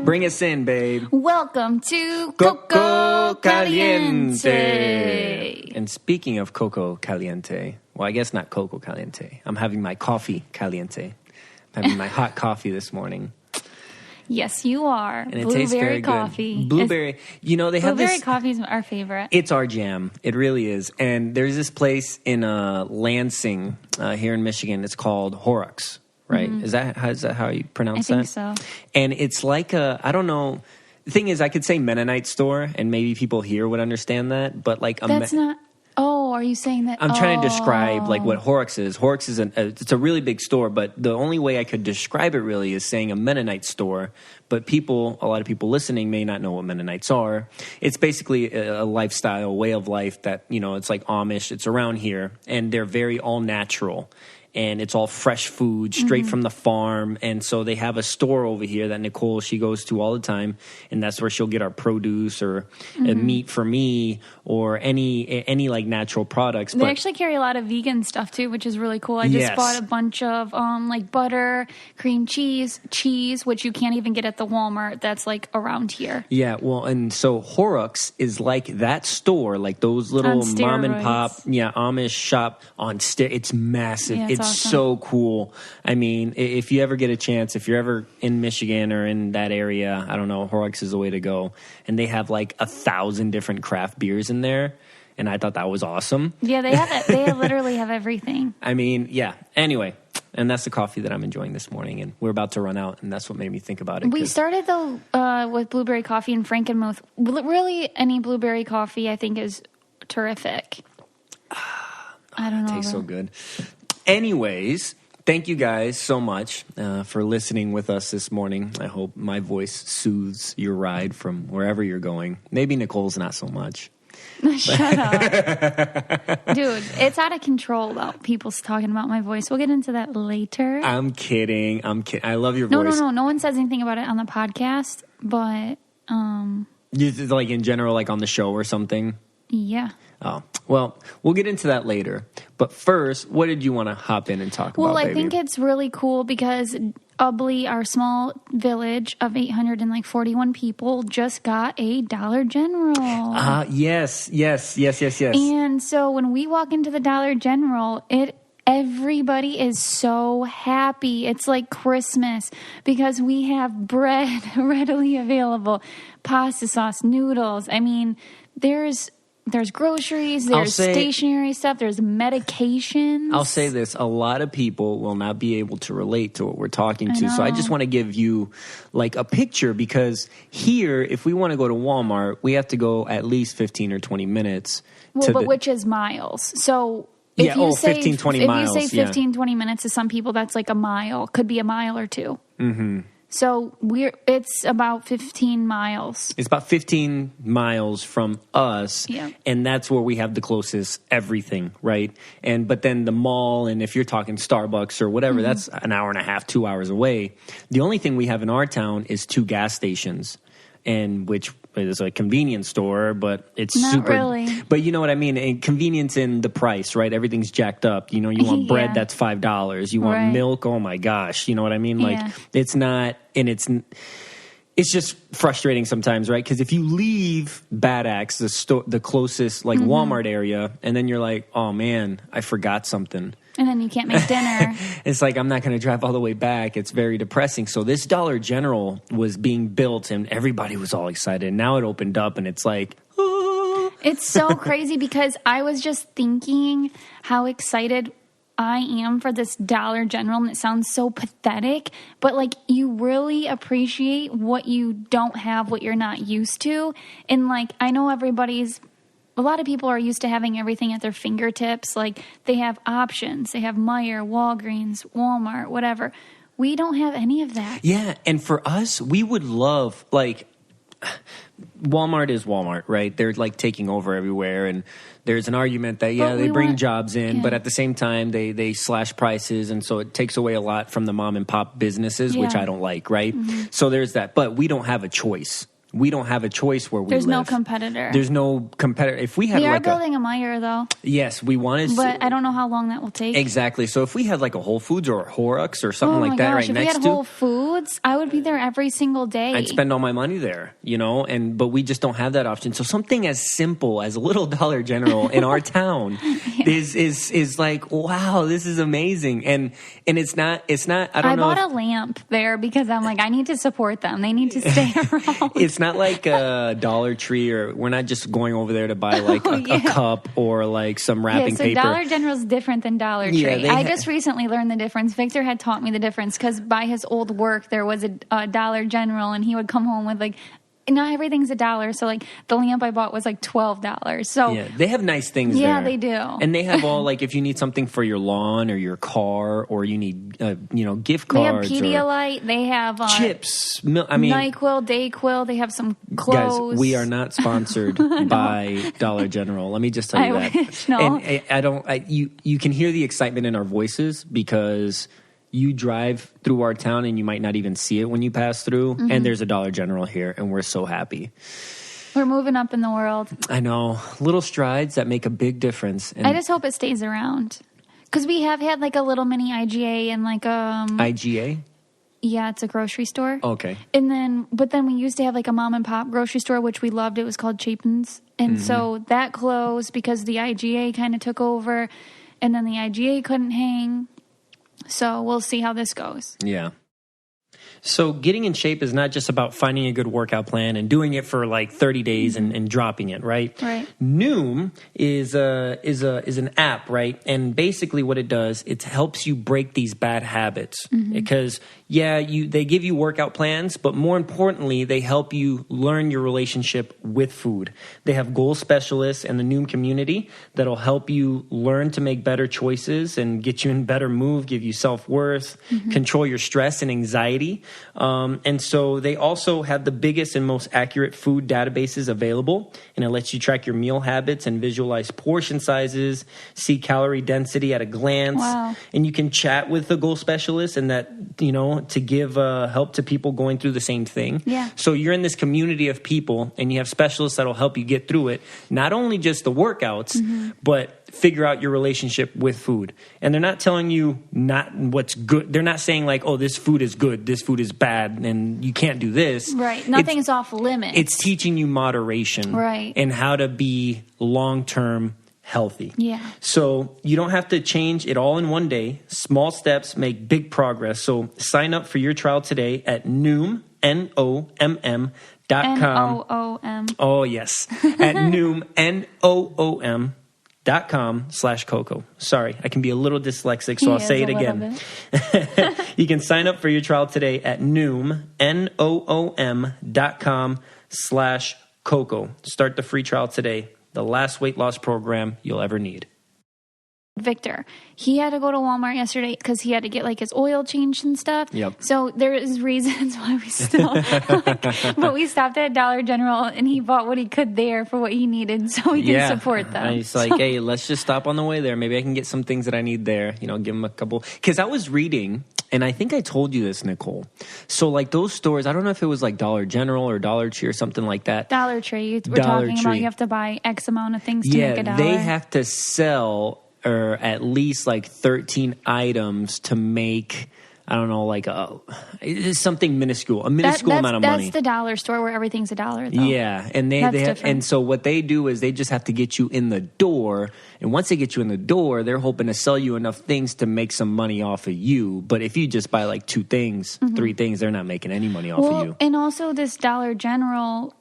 Bring us in, babe. Welcome to Coco Caliente. And speaking of Coco Caliente, well, I guess not Coco Caliente. I'm having my coffee caliente. I'm having my hot coffee this morning. Yes, you are. And it tastes very coffee. Good. Blueberry. You know, they have Blueberry this. coffee is our favorite. It's our jam. It really is. And there's this place in Lansing here in Michigan. It's called Horrocks, right? Mm-hmm. Is that how you pronounce that? I think so. And it's like I don't know. The thing is, I could say Mennonite store, and maybe people here would understand that. But like that's not. Oh, are you saying that? I'm trying to describe like what Horrocks is. Horrocks is it's a really big store, but the only way I could describe it really is saying a Mennonite store. But a lot of people listening may not know what Mennonites are. It's basically a lifestyle, way of life that, you know, it's like Amish. It's around here, and they're very all natural. And it's all fresh food, straight from the farm. And so they have a store over here that Nicole, she goes to all the time. And that's where she'll get our produce or meat for me or any like natural products. They actually carry a lot of vegan stuff too, which is really cool. I just bought a bunch of like butter, cream cheese, which you can't even get at the Walmart that's like around here. Yeah, well, and so Horrocks is like that store, like those little mom and pop, Amish shop on steroids. It's massive. Yeah, it's awesome. So cool. I mean, if you ever get a chance, if you're ever in Michigan or in that area, I don't know, Horrocks is the way to go. And they have like 1,000 different craft beers in there. And I thought that was awesome. Yeah, they have it. They literally have everything. I mean, yeah. Anyway, and that's the coffee that I'm enjoying this morning. And we're about to run out, and that's what made me think about it. We started, though, with blueberry coffee and Frankenmuth. Really, any blueberry coffee, I think, is terrific. I don't know. It tastes so good. Anyways, thank you guys so much for listening with us this morning. I hope my voice soothes your ride from wherever you're going. Maybe Nicole's not so much. Shut up. Dude, it's out of control, though. People's talking about my voice. We'll get into that later. I'm kidding. I love your voice. No one says anything about it on the podcast, but... like in general, like on the show or something? Yeah. Oh, well, we'll get into that later. But first, what did you want to hop in and talk about, Well, I baby? think it's really cool because Ubley, our small village of 841 people, just got a Dollar General. Yes. And so when we walk into the Dollar General, everybody is so happy. It's like Christmas because we have bread readily available, pasta sauce, noodles. I mean, there's groceries, there's stationery stuff, there's medications. I'll say this, a lot of people will not be able to relate to what we're talking to. So I just want to give you like a picture because here, if we want to go to Walmart, we have to go at least 15 or 20 minutes. Which is miles. So if you say 15, 20 miles. If you say 15, 20 minutes to some people, that's like a mile. Could be a mile or two. Mm-hmm. So it's about 15 miles. It's about 15 miles from us, yeah. And that's where we have the closest everything, right? But then the mall, and if you're talking Starbucks or whatever, that's an hour and a half, 2 hours away. The only thing we have in our town is 2 gas stations, and which is a convenience store, but it's not super. Really. But you know what I mean? And convenience in the price, right? Everything's jacked up. You know, you want bread that's $5. You want milk. Oh my gosh! You know what I mean? Like it's not, and it's just frustrating sometimes, right? Because if you leave Bad Axe, the closest like Walmart area, and then you're like, oh man, I forgot something. And then you can't make dinner. It's like, I'm not going to drive all the way back. It's very depressing. So this Dollar General was being built, and everybody was all excited. Now it opened up, and it's like, oh. It's so crazy because I was just thinking how excited I am for this Dollar General, and it sounds so pathetic, but like you really appreciate what you don't have, what you're not used to. And like, I know a lot of people are used to having everything at their fingertips. Like they have options. They have Meijer, Walgreens, Walmart, whatever. We don't have any of that. Yeah. And for us, we would love, like, Walmart is Walmart, right? They're like taking over everywhere. And there's an argument that, they bring jobs in, but at the same time, they slash prices. And so it takes away a lot from the mom and pop businesses, which I don't like, right? Mm-hmm. So there's that. But we don't have a choice. we don't have a choice where we There's live. no competitor. There's no competitor. If we had We are like building a Meijer, though. yes, we wanted, but I don't know how long that will take. Exactly. So if we had like a Whole Foods or a Horrocks or something like that right if next we had to, Whole Foods, I would be there every single day. I'd spend all my money there, but we just don't have that option. So something as simple as a little Dollar General in our town is like, wow, this is amazing. And it's not I don't know. I bought a lamp there because I'm like, I need to support them. They need to stay around. It's not like a Dollar Tree, or we're not just going over there to buy like a cup or like some wrapping so paper. Dollar General is different than Dollar Tree. Yeah, I just recently learned the difference. Victor had taught me the difference because by his old work, there was a Dollar General, and he would come home with like, not everything's $1. So like the lamp I bought was like $12. So yeah, they have nice things there. Yeah, they do. And they have all like, if you need something for your lawn or your car, or you need gift cards. They have Pedialyte. They have chips. NyQuil, DayQuil. They have some clothes. Guys, we are not sponsored by Dollar General. Let me just tell you I that. wish, no. And you can hear the excitement in our voices because you drive through our town and you might not even see it when you pass through. And there's a Dollar General here, and we're so happy. We're moving up in the world. I know. Little strides that make a big difference. And I just hope it stays around. Because we have had like a little mini IGA and like IGA? Yeah, it's a grocery store. Okay. But then we used to have like a mom and pop grocery store, which we loved. It was called Chapin's. And so that closed because the IGA kind of took over, and then the IGA couldn't hang. So we'll see how this goes. Yeah. So getting in shape is not just about finding a good workout plan and doing it for like 30 days and dropping it, right? Right. Noom is an app, right? And basically what it does, it helps you break these bad habits. Because they give you workout plans, but more importantly, they help you learn your relationship with food. They have goal specialists in the Noom community that'll help you learn to make better choices and get you in better mood, give you self-worth, control your stress and anxiety. And so they also have the biggest and most accurate food databases available, and it lets you track your meal habits and visualize portion sizes, see calorie density at a glance. Wow. And you can chat with the goal specialist and that, to give help to people going through the same thing. Yeah. So you're in this community of people, and you have specialists that'll help you get through it. Not only just the workouts, but figure out your relationship with food. And they're not telling you not what's good. They're not saying like, oh, this food is good, this food is bad, and you can't do this. Right. Nothing's off limits. It's teaching you moderation. Right. And how to be long-term healthy. Yeah. So you don't have to change it all in one day. Small steps make big progress. So sign up for your trial today at Noom, Nomm.com. Noom. Oh, yes. At Noom, Noom.com/Coco. Sorry, I can be a little dyslexic, so I'll say it again. You can sign up for your trial today at Noom, Noom.com/Coco. Start the free trial today. The last weight loss program you'll ever need. Victor, he had to go to Walmart yesterday because he had to get like his oil changed and stuff. Yep. So there is reasons why we still but we stopped at Dollar General and he bought what he could there for what he needed so he can support them. And he's like, hey, let's just stop on the way there. Maybe I can get some things that I need there. Give him a couple. Because I was reading, and I think I told you this, Nicole. So like those stores, I don't know if it was like Dollar General or Dollar Tree or something like that. Dollar Tree. We're talking about you have to buy X amount of things to make a dollar. They have to sell or at least like 13 items to make, I don't know, like it's something minuscule, amount of money. That's the dollar store where everything's $1, though. Yeah, and they have, and so what they do is they just have to get you in the door, and once they get you in the door, they're hoping to sell you enough things to make some money off of you. But if you just buy like 2 things, 3 things, they're not making any money off of you. And also this Dollar General,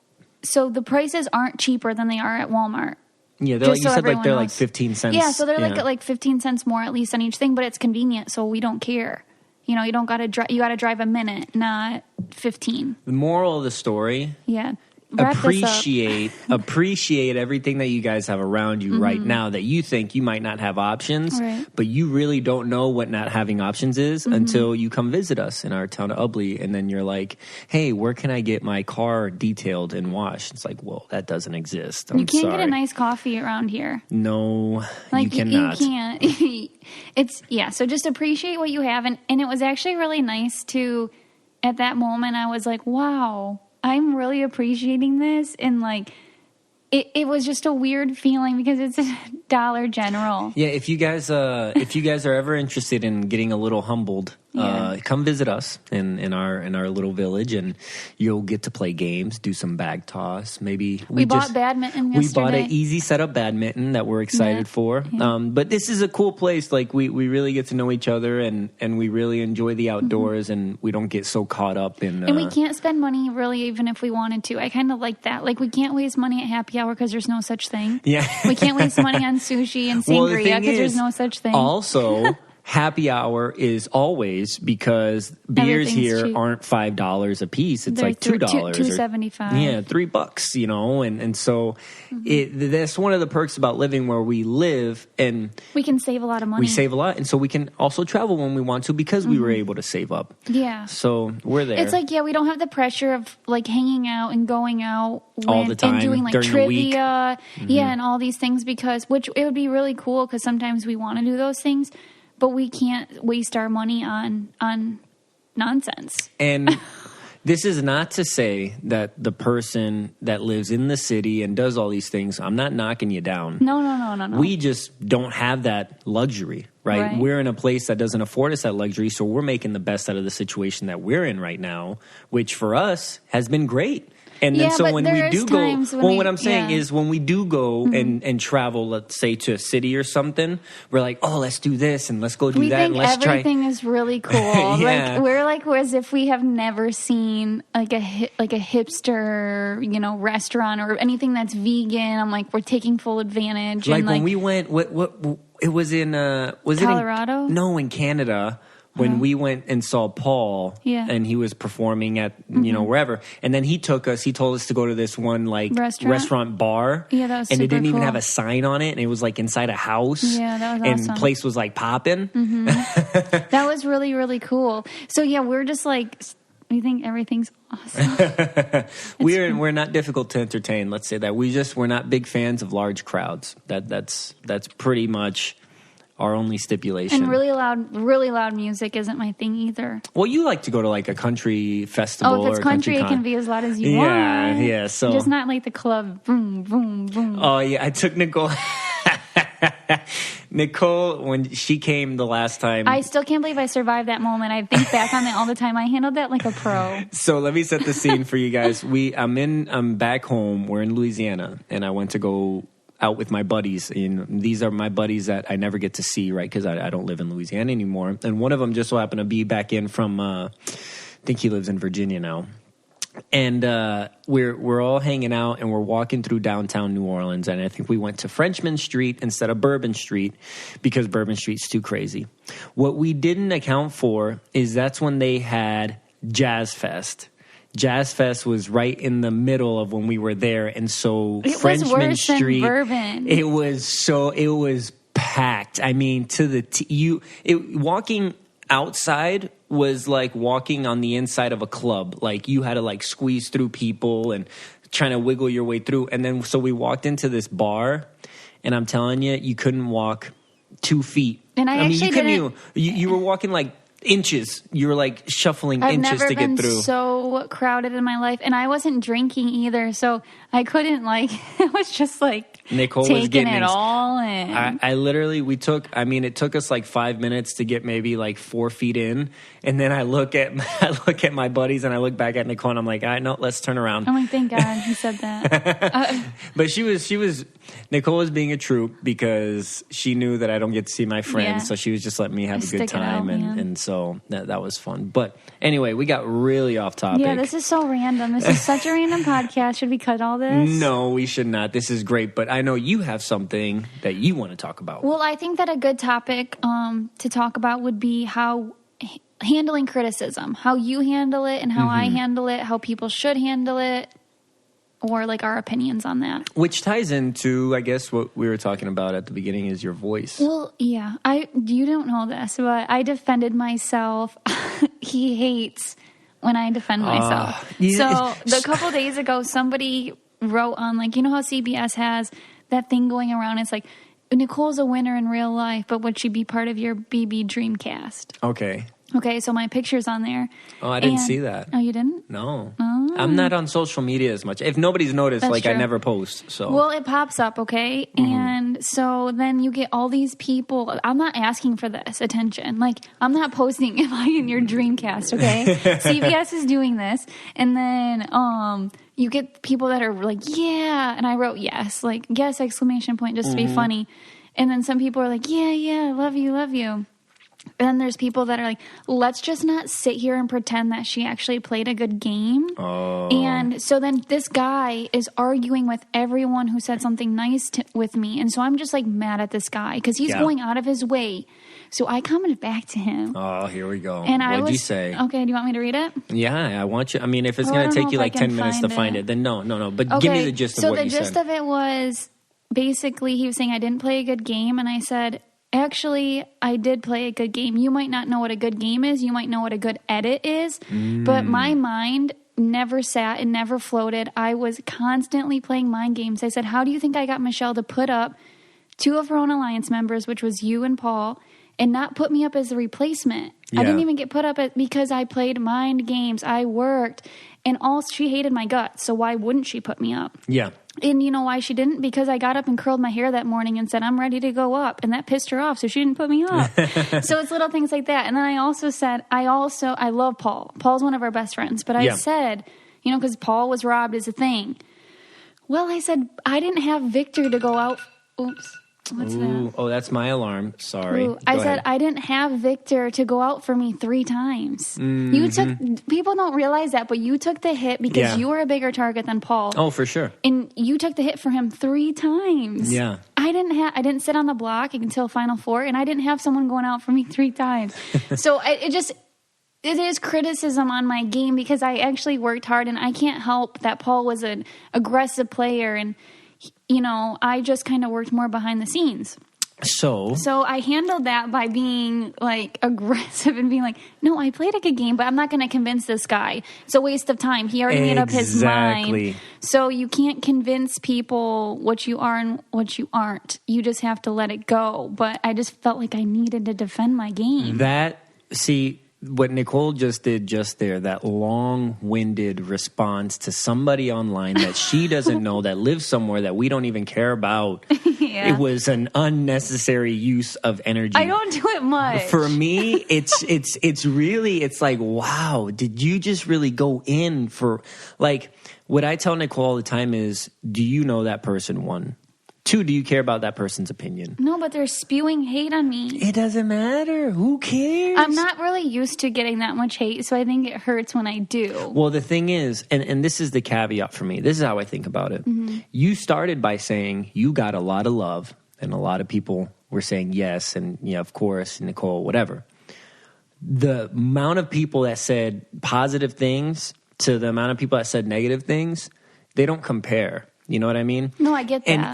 so the prices aren't cheaper than they are at Walmart. Yeah, they're like, you said like they're like 15 cents. Yeah, so they're like 15 cents more at least on each thing, but it's convenient, so we don't care. You don't got to drive. You got to drive a minute, not 15. The moral of the story. Yeah. Appreciate everything that you guys have around you right now that you think you might not have options, but you really don't know what not having options is until you come visit us in our town of Ubley, and then you're like, hey, where can I get my car detailed and washed? It's like, well, that doesn't exist. You can't get a nice coffee around here. No, you cannot. You can't. So just appreciate what you have. And it was actually really nice to, at that moment, I was like, wow, I'm really appreciating this, and like it was just a weird feeling because it's a Dollar General. Yeah, if you guys are ever interested in getting a little humbled, come visit us in our little village, and you'll get to play games, do some bag toss. Maybe we bought badminton yesterday. We bought an easy setup badminton that we're excited for. Yeah. But this is a cool place. Like we really get to know each other, and we really enjoy the outdoors, and we don't get so caught up in. And we can't spend money really, even if we wanted to. I kind of like that. Like we can't waste money at happy hour because there's no such thing. Yeah, we can't waste money on sushi and sangria because there's no such thing. Also, happy hour is always because beers here cheap. Aren't $5 a piece. It's They're like $2. $2.75. Yeah, $3, you know, and so that's one of the perks about living where we live, and we can save a lot of money. We save a lot, and so we can also travel when we want to because we were able to save up. Yeah. So we're there. It's like, we don't have the pressure of like hanging out and going out all the time and doing like during trivia, and all these things which it would be really cool because sometimes we want to do those things. But we can't waste our money on nonsense. And this is not to say that the person that lives in the city and does all these things, I'm not knocking you down. No. We just don't have that luxury, right? We're in a place that doesn't afford us that luxury, so we're making the best out of the situation that we're in right now, which for us has been great. And then so when we do go, what I'm saying is when we do go and travel, let's say to a city or something, we're like, oh, let's do this and let's go do that and let's try. We think everything is really cool. Like we're like as if we have never seen like a hipster, restaurant or anything that's vegan. I'm like, we're taking full advantage. Like, and when we went, what it was in Colorado? In Canada. When we went and saw Paul, and he was performing at wherever, and then he told us to go to this one like restaurant bar, that was and it didn't cool. even have a sign on it, and it was like inside a house, that was awesome. And place was like popping. That was really, really cool. So we're just like, we think everything's awesome. We're not difficult to entertain. Let's say that we're not big fans of large crowds. That's pretty much our only stipulation. And really loud music isn't my thing either. Well, you like to go to like a country festival. Oh, if it's country, it can be as loud as you want. Yeah. So just not like the club. Boom, boom, boom. Oh yeah, I took Nicole. Nicole, when she came the last time, I still can't believe I survived that moment. I think back on it all the time. I handled that like a pro. So let me set the scene for you guys. I'm back home. We're in Louisiana, and I went to go out with my buddies. These are my buddies that I never get to see, right? Because I don't live in Louisiana anymore. And one of them just so happened to be back in from, I think he lives in Virginia now. And we're all hanging out, and we're walking through downtown New Orleans. And I think we went to Frenchman Street instead of Bourbon Street because Bourbon Street's too crazy. What we didn't account for is that's when they had Jazz Fest. Jazz Fest was right in the middle of when we were there, and so Frenchman Street, Bourbon. It was packed. I mean, walking outside was like walking on the inside of a club. Like you had to like squeeze through people and trying to wiggle your way through. And then so we walked into this bar, and I'm telling you, you couldn't walk 2 feet. And I mean, actually you were walking like inches. You were like shuffling inches to get through. I've never been so crowded in my life, and I wasn't drinking either, so I couldn't like. It was just like Nicole taking was getting it all in. I literally it took us like 5 minutes to get maybe like 4 feet in, and then I look at my buddies and I look back at Nicole and I'm like, all right, no, let's turn around. I'm like, thank God he said that. But Nicole was being a troop because she knew that I don't get to see my friends, so she was just letting me have a good time, and so that was fun. But anyway, we got really off topic. Yeah, this is so random. This is such a random podcast. Should we cut all this? No, we should not. This is great, but I know you have something that you want to talk about. Well, I think that a good topic to talk about would be how handling criticism, how you handle it and how I handle it, how people should handle it, or like our opinions on that. Which ties into, I guess, what we were talking about at the beginning is your voice. Well, yeah. You don't know this, but I defended myself. He hates when I defend myself. So a couple days ago, somebody wrote on, like, you know how CBS has that thing going around? It's like, Nicole's a winner in real life, but would she be part of your BB Dreamcast? Okay, so my picture's on there. Oh, I didn't see that. Oh, you didn't? No. Oh. I'm not on social media as much. If nobody's noticed, That's like true. I never post. So Well, it pops up, okay? And so then you get all these people. I'm not asking for this attention. Like, I'm not posting, am I in your Dreamcast, okay? CBS is doing this. And then you get people that are like, yeah. And I wrote yes, like, yes, exclamation point, just to be funny. And then some people are like, yeah, love you, love you. And then there's people that are like, let's just not sit here and pretend that she actually played a good game. Oh. And so then this guy is arguing with everyone who said something nice with me. And so I'm just like mad at this guy because he's going out of his way. So I commented back to him. Oh, here we go. And What'd you say? Okay, do you want me to read it? Yeah, I want you. I mean, if it's I going to don't take you know like if I 10 can minutes to find find it. it, then no. But Okay, give me the gist of what you said. So the gist of it was basically he was saying I didn't play a good game. And I said, actually, I did play a good game. You might not know what a good game is. You might know what a good edit is. But my mind never sat and never floated. I was constantly playing mind games. I said, how do you think I got Michelle to put up 2 of her own alliance members, which was you and Paul, and not put me up as the replacement? Yeah. I didn't even get put up because I played mind games. I worked. And she hated my guts. So why wouldn't she put me up? Yeah. And you know why she didn't? Because I got up and curled my hair that morning and said, I'm ready to go up. And that pissed her off. So she didn't put me up. So it's little things like that. And then I also said, I love Paul. Paul's one of our best friends. But I said, you know, because Paul was robbed is a thing. Well, I said, I didn't have Victor to go out. Oops. What's that? Oh, that's my alarm. Sorry. I said I didn't have Victor to go out for me 3 times. You took, people don't realize that, but you took the hit because you were a bigger target than Paul. Oh, for sure. And you took the hit for him 3 times. Yeah. I didn't sit on the block until Final Four, and I didn't have someone going out for me 3 times. So it is criticism on my game because I actually worked hard, and I can't help that Paul was an aggressive player, and you know, I just kind of worked more behind the scenes. So I handled that by being like aggressive and being like, no, I played a good game, but I'm not going to convince this guy. It's a waste of time. He already made up his mind. So you can't convince people what you are and what you aren't. You just have to let it go. But I just felt like I needed to defend my game. What Nicole just did just there, that long-winded response to somebody online that she doesn't know, that lives somewhere that we don't even care about. It was an unnecessary use of energy. I don't do it much. For me, it's really, it's like, wow, did you just really go in for, like, what I tell Nicole all the time is, do you know that person? 1. 2, do you care about that person's opinion? No, but they're spewing hate on me. It doesn't matter. Who cares? I'm not really used to getting that much hate, so I think it hurts when I do. Well, the thing is, and this is the caveat for me, this is how I think about it. You started by saying you got a lot of love, and a lot of people were saying yes, and yeah, of course, Nicole, whatever. The amount of people that said positive things to the amount of people that said negative things, they don't compare. You know what I mean? No, I get that. And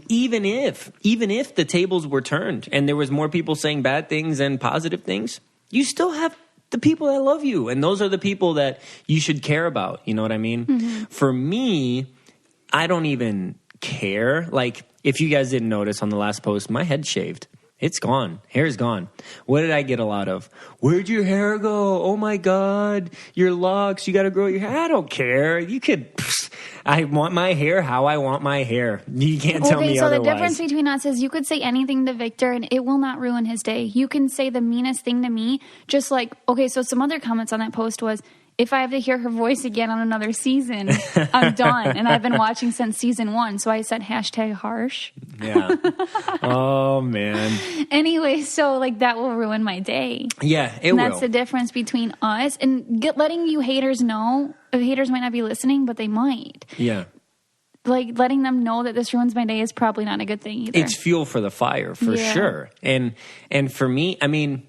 even if the tables were turned and there was more people saying bad things than positive things, you still have the people that love you, and those are the people that you should care about. You know what I mean? For me, I don't even care. Like, if you guys didn't notice on the last post, my head's shaved. It's gone. Hair's gone. What did I get a lot of? Where'd your hair go? Oh my God, your locks. You got to grow your hair. I don't care. You could. I want my hair how I want my hair. You can't tell me otherwise. Okay, so the difference between us is you could say anything to Victor and it will not ruin his day. You can say the meanest thing to me, just like, okay, so some other comments on that post was, if I have to hear her voice again on another season, I'm done. And I've been watching since season 1. So I said #harsh. Yeah. Oh, man. Anyway, so like that will ruin my day. Yeah, it will. And that's the difference between us and letting you haters know. Haters might not be listening, but they might. Yeah. Like letting them know that this ruins my day is probably not a good thing either. It's fuel for the fire, for sure. And for me, I mean...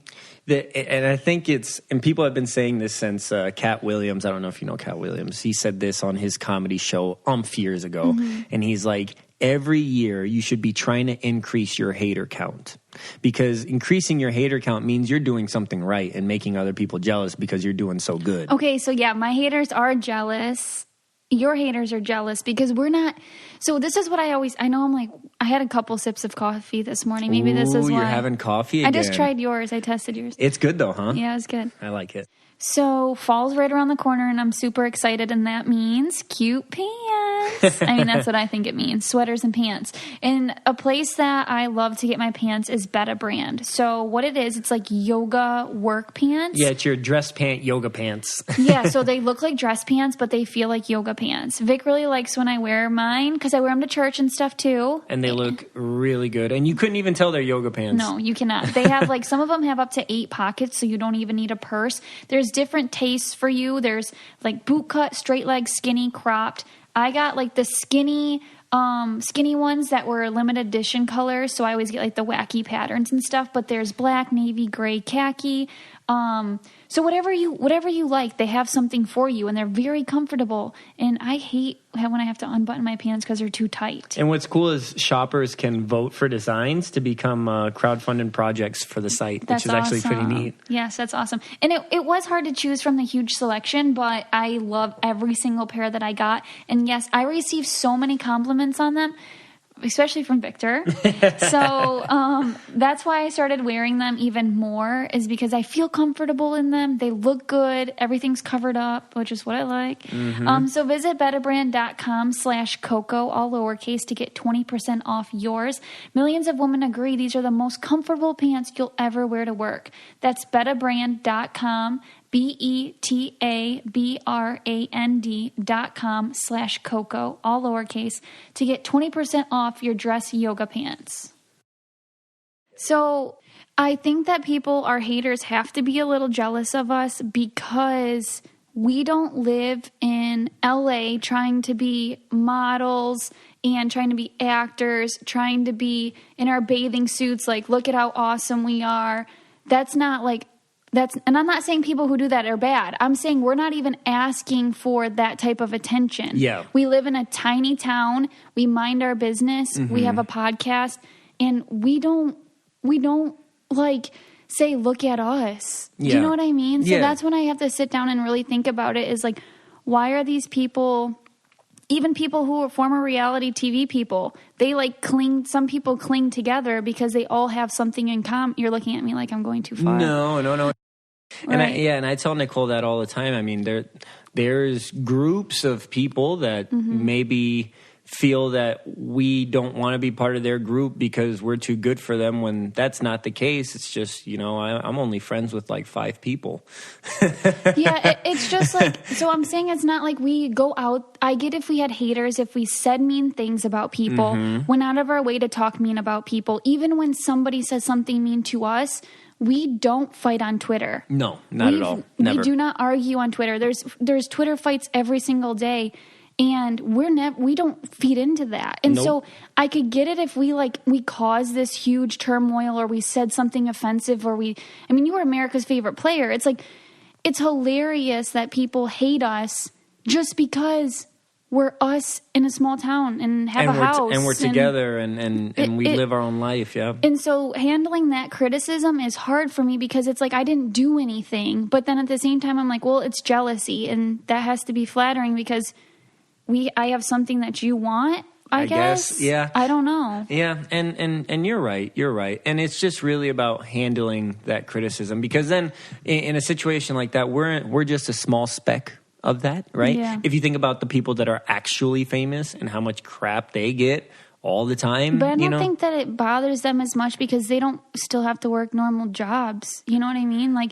and I think and people have been saying this since Cat Williams. I don't know if you know Cat Williams. He said this on his comedy show years ago. And he's like, every year you should be trying to increase your hater count. Because increasing your hater count means you're doing something right and making other people jealous because you're doing so good. Okay, so yeah, my haters are jealous. your haters are jealous because we're not. So this is what I know I'm like, I had a couple sips of coffee this morning. Maybe this is why. You're having coffee again. I just tried yours. I tested yours. It's good though, huh? Yeah, it's good. I like it. So fall's right around the corner and I'm super excited, and that means cute pants. I mean, that's what I think it means, sweaters and pants. And a place that I love to get my pants is Beta Brand. So what it is, it's like yoga work pants. Yeah, it's your dress pant yoga pants. Yeah, so they look like dress pants, but they feel like yoga pants. Vic really likes when I wear mine because I wear them to church and stuff too. And they look really good. And you couldn't even tell they're yoga pants. No, you cannot. They have like, some of them have up to 8 pockets, so you don't even need a purse. There's different tastes for you. There's like boot cut, straight leg, skinny, cropped. I got like the skinny ones that were limited edition colors, so I always get like the wacky patterns and stuff. But there's black, navy, gray, khaki. So whatever you like, they have something for you, and they're very comfortable. And I hate when I have to unbutton my pants because they're too tight. And what's cool is shoppers can vote for designs to become crowdfunded projects for the site, which is actually pretty neat. Yes, that's awesome. And it was hard to choose from the huge selection, but I love every single pair that I got. And yes, I received so many compliments on them, especially from Victor. So that's why I started wearing them even more, is because I feel comfortable in them. They look good. Everything's covered up, which is what I like. Mm-hmm. So visit betabrand.com/Coco, all lowercase, to get 20% off yours. Millions of women agree these are the most comfortable pants you'll ever wear to work. That's betabrand.com, betabrand.com/Coco, all lowercase, to get 20% off your dress yoga pants. So I think that our haters have to be a little jealous of us because we don't live in LA trying to be models and trying to be actors, trying to be in our bathing suits, like, look at how awesome we are. That's not like, and I'm not saying people who do that are bad. I'm saying we're not even asking for that type of attention. Yeah. We live in a tiny town. We mind our business. Mm-hmm. We have a podcast, and we don't like say, look at us. Yeah. Do you know what I mean? So that's when I have to sit down and really think about it, is like, why are these people, even people who are former reality TV people, they like some people cling together because they all have something in common. You're looking at me like I'm going too far. No. Right. And I tell Nicole that all the time. I mean, there's groups of people that mm-hmm. maybe feel that we don't want to be part of their group because we're too good for them, when that's not the case. It's just, I'm only friends with like 5 people. Yeah, it's just like, so I'm saying it's not like we go out. I get if we had haters, if we said mean things about people, mm-hmm. went out of our way to talk mean about people. Even when somebody says something mean to us, we don't fight on Twitter. No, not at all. Never. We do not argue on Twitter. There's Twitter fights every single day. And we don't feed into that. And so I could get it if we caused this huge turmoil, or we said something offensive, or you were America's favorite player. It's like, it's hilarious that people hate us just because we're us in a small town and have a house. And we're together and we live our own life, yeah. And so handling that criticism is hard for me because it's like I didn't do anything. But then at the same time, I'm like, well, it's jealousy. And that has to be flattering because I have something that you want, I guess. Yeah. I don't know. Yeah, and you're right. And it's just really about handling that criticism, because then in a situation like that, we're just a small speck of that, right? Yeah. If you think about the people that are actually famous and how much crap they get all the time. But I don't think that it bothers them as much because they don't still have to work normal jobs. You know what I mean? Like,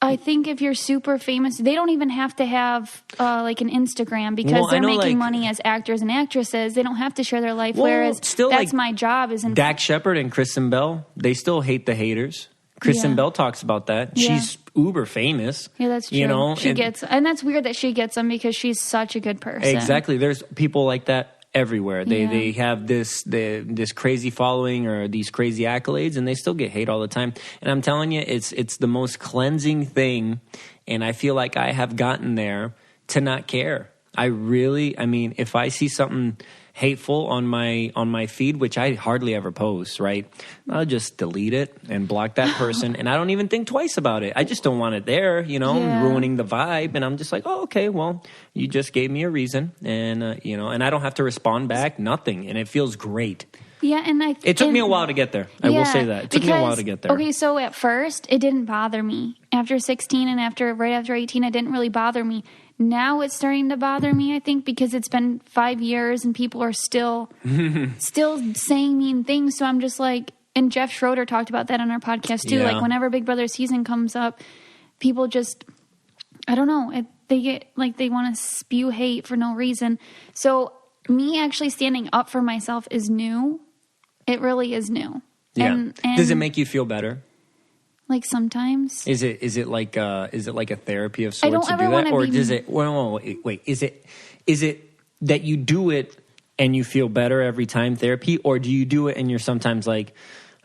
I think if you're super famous, they don't even have to have like an Instagram because they're making money as actors and actresses. They don't have to share their life. Whereas still, that's my job. Isn't Dak Shepard and Kristen Bell? They still hate the haters. Kristen Bell talks about that. Yeah. She's uber famous. Yeah, that's true. And that's weird that she gets them because she's such a good person. Exactly. There's people like that everywhere. They have this crazy following or these crazy accolades, and they still get hate all the time. And I'm telling you, it's the most cleansing thing, and I feel like I have gotten there to not care. If I see something hateful on my feed, which I hardly ever post, right? I'll just delete it and block that person, and I don't even think twice about it. I just don't want it there, ruining the vibe. And I'm just like, oh, okay, well, you just gave me a reason, and and I don't have to respond back, nothing, and it feels great. Yeah, and it took me a while to get there. I will say that. It took me a while to get there. Okay, so at first, it didn't bother me. After 16 and right after 18, it didn't really bother me. Now it's starting to bother me, I think, because it's been 5 years and people are still saying mean things. So I'm just like, and Jeff Schroeder talked about that on our podcast too. Yeah. Like whenever Big Brother season comes up, people just, I don't know, they get like they want to spew hate for no reason. So me actually standing up for myself is new. It really is new. Yeah. And does it make you feel better? Like sometimes. Is it like a therapy of sorts I don't to ever do that, wanna or be- does it? Well, wait. Is it that you do it and you feel better every time therapy, or do you do it and you're sometimes like,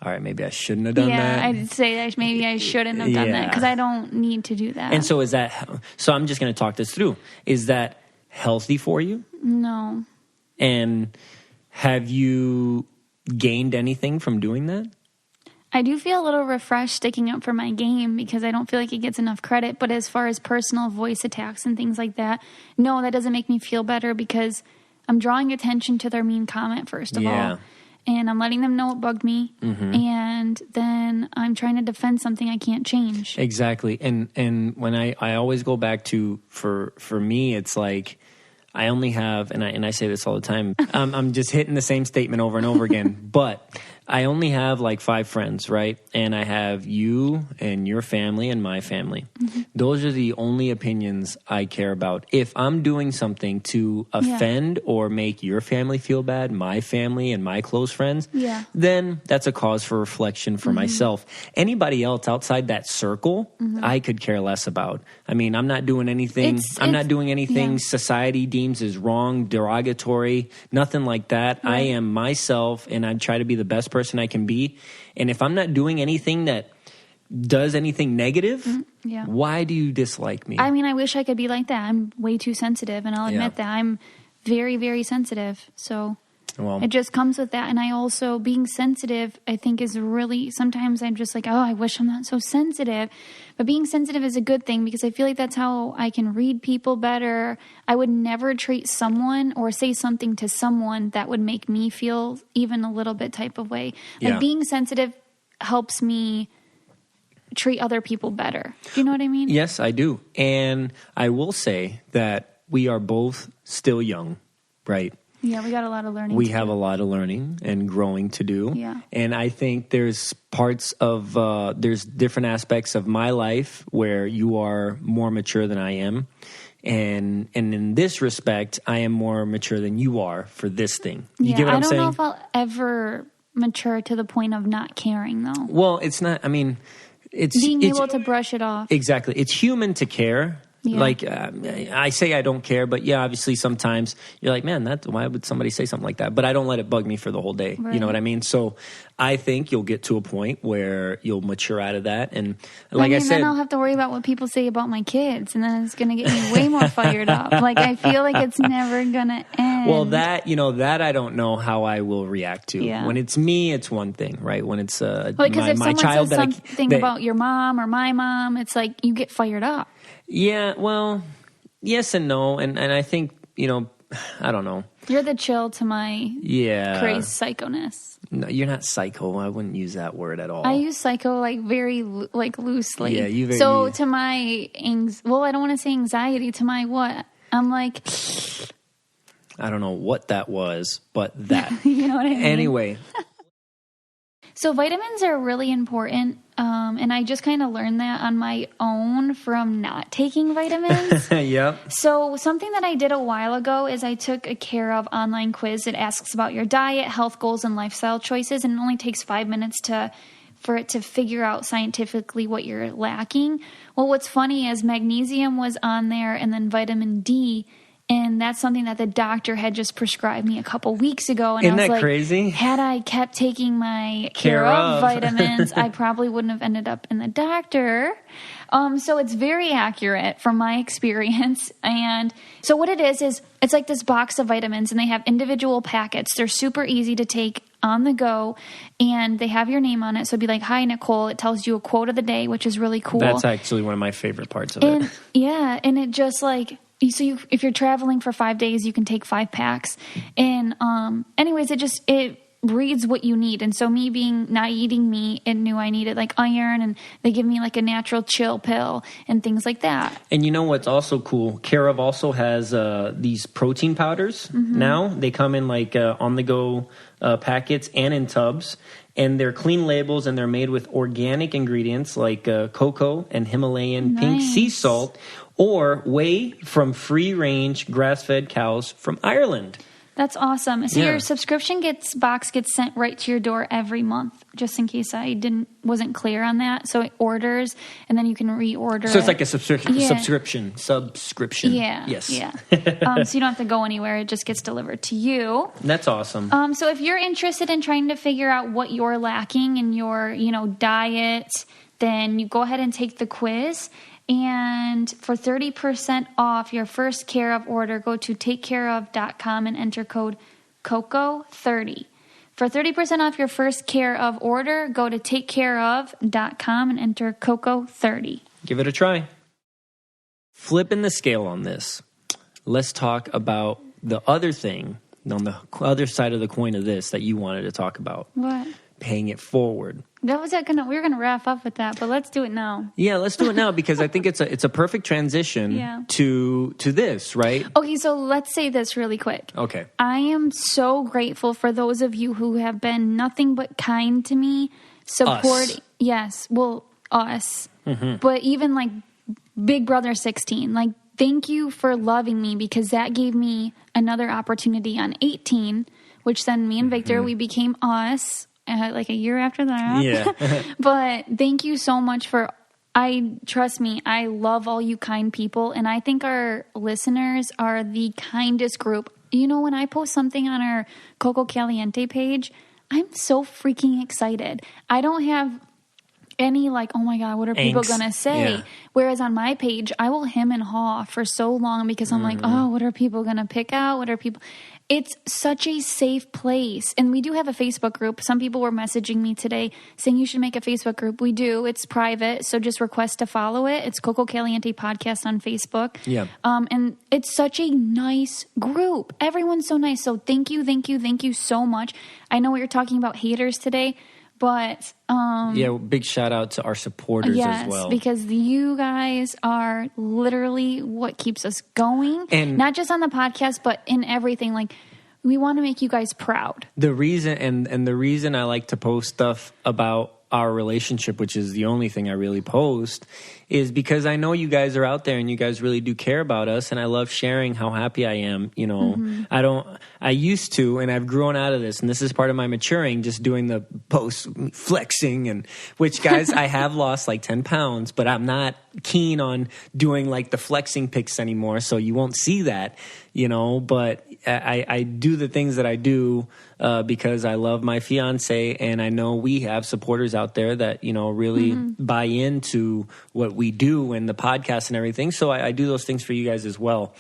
all right, maybe I shouldn't have done that? Yeah, I'd say that maybe I shouldn't have done that because I don't need to do that. And so is that? So I'm just going to talk this through. Is that healthy for you? No. And have you gained anything from doing that? I do feel a little refreshed sticking up for my game because I don't feel like it gets enough credit. But as far as personal voice attacks and things like that, no, that doesn't make me feel better because I'm drawing attention to their mean comment, first of all. And I'm letting them know it bugged me. Mm-hmm. And then I'm trying to defend something I can't change. Exactly. And when I always go back to, for me, it's like, I only have, and I say this all the time, I'm just hitting the same statement over and over again, but I only have like 5 friends, right? And I have you and your family and my family. Mm-hmm. Those are the only opinions I care about. If I'm doing something to offend or make your family feel bad, my family and my close friends, then that's a cause for reflection for myself. Anybody else outside that circle, I could care less about. I mean, I'm not doing anything. I'm not doing anything society deems is wrong, derogatory, nothing like that. I am myself, and I try to be the best person I can be. And if I'm not doing anything that does anything negative, why do you dislike me? I mean, I wish I could be like that. I'm way too sensitive, and I'll admit that. I'm very, very sensitive. So it just comes with that. And I also, being sensitive, I think is really, sometimes I'm just like, oh, I wish I'm not so sensitive. But being sensitive is a good thing because I feel like that's how I can read people better. I would never treat someone or say something to someone that would make me feel even a little bit type of way. Like being sensitive helps me treat other people better. Do you know what I mean? Yes, I do. And I will say that we are both still young, right? Yeah, we got a lot of learning. We have a lot of learning and growing to do. Yeah. And I think there's parts of, there's different aspects of my life where you are more mature than I am. And in this respect, I am more mature than you are for this thing. You get what I'm saying? I don't know if I'll ever mature to the point of not caring, though. Well, it's not, I mean, it's being able to brush it off. Exactly. It's human to care. Yeah. Like, I say I don't care, but obviously sometimes you're like, man, why would somebody say something like that? But I don't let it bug me for the whole day. Right. You know what I mean? So I think you'll get to a point where you'll mature out of that. And like I said, then I'll have to worry about what people say about my kids, and then it's going to get me way more fired up. Like, I feel like it's never going to end. Well, that I don't know how I will react to. Yeah. When it's me, it's one thing, right? When it's if my someone child says something about your mom or my mom, it's like you get fired up. Yeah, well, yes and no. And I think, I don't know. You're the chill to my crazy psychoness. No, you're not psycho. I wouldn't use that word at all. I use psycho like very loosely. Yeah, you very. So to my I don't want to say anxiety. To my what? I'm like, I don't know what that was, but that. You know what I mean? Anyway. So vitamins are really important, and I just kind of learned that on my own from not taking vitamins. Yep. So something that I did a while ago is I took a Care of online quiz that asks about your diet, health goals, and lifestyle choices, and it only takes 5 minutes for it to figure out scientifically what you're lacking. Well, what's funny is magnesium was on there, and then vitamin D, And that's something that the doctor had just prescribed me a couple weeks ago. And Isn't I was that like, crazy? had I kept taking my Care Care of. of vitamins, I probably wouldn't have ended up in the doctor. So it's very accurate from my experience. And so what it is it's like this box of vitamins, and they have individual packets. They're super easy to take on the go, and they have your name on it. So it'd be like, hi, Nicole. It tells you a quote of the day, which is really cool. That's actually one of my favorite parts of and, it. Yeah, and it just like... So if you're traveling for 5 days, you can take 5 packs. And anyways, it reads what you need. And so me being not eating meat, and knew I needed like iron, and they give me like a natural chill pill and things like that. And you know what's also cool? Care of also has these protein powders now. They come in like on-the-go packets and in tubs. And they're clean labels, and they're made with organic ingredients like cocoa and Himalayan pink sea salt, or whey from free-range grass-fed cows from Ireland. That's awesome. So your subscription box gets sent right to your door every month, just in case I wasn't clear on that. So it orders, and then you can reorder. So it's like a subscription. Yeah. Yes. Yeah. So you don't have to go anywhere. It just gets delivered to you. That's awesome. So if you're interested in trying to figure out what you're lacking in your, diet, then you go ahead and take the quiz. And for 30% off your first Care of order, go to takecareof.com and enter code COCO30. For 30% off your first Care of order, go to takecareof.com and enter COCO30. Give it a try. Flipping the scale on this, let's talk about the other thing on the other side of the coin of this that you wanted to talk about. What? Paying it forward. We were gonna wrap up with that, but let's do it now. Yeah, let's do it now because I think it's a perfect transition to this, right? Okay, so let's say this really quick. Okay. I am so grateful for those of you who have been nothing but kind to me, Us. Yes, well, us. But even like Big Brother 16, like thank you for loving me, because that gave me another opportunity on 18, which then me and Victor, we became us. Like a year after that. Yeah. But thank you so much trust me, I love all you kind people. And I think our listeners are the kindest group. When I post something on our Coco Caliente page, I'm so freaking excited. I don't have any like, oh my God, what are people going to say? Yeah. Whereas on my page, I will hem and haw for so long because I'm like, oh, what are people going to pick out? It's such a safe place. And we do have a Facebook group. Some people were messaging me today saying you should make a Facebook group. We do. It's private. So just request to follow it. It's Coco Caliente Podcast on Facebook. Yeah. And it's such a nice group. Everyone's so nice. So thank you so much. I know we were talking about haters today, but big shout out to our supporters as well. Yes, because you guys are literally what keeps us going, and not just on the podcast, but in everything. Like, we want to make you guys proud. The reason and the reason I like to post stuff about our relationship, which is the only thing I really post, is because I know you guys are out there and you guys really do care about us, and I love sharing how happy I am. I used to, and I've grown out of this, and this is part of my maturing, just doing the post flexing, and which, guys, I have lost like 10 pounds, but I'm not keen on doing like the flexing pics anymore, so you won't see that, but I do the things that I do because I love my fiance, and I know we have supporters out there that, really buy into what we do and the podcast and everything. So I do those things for you guys as well.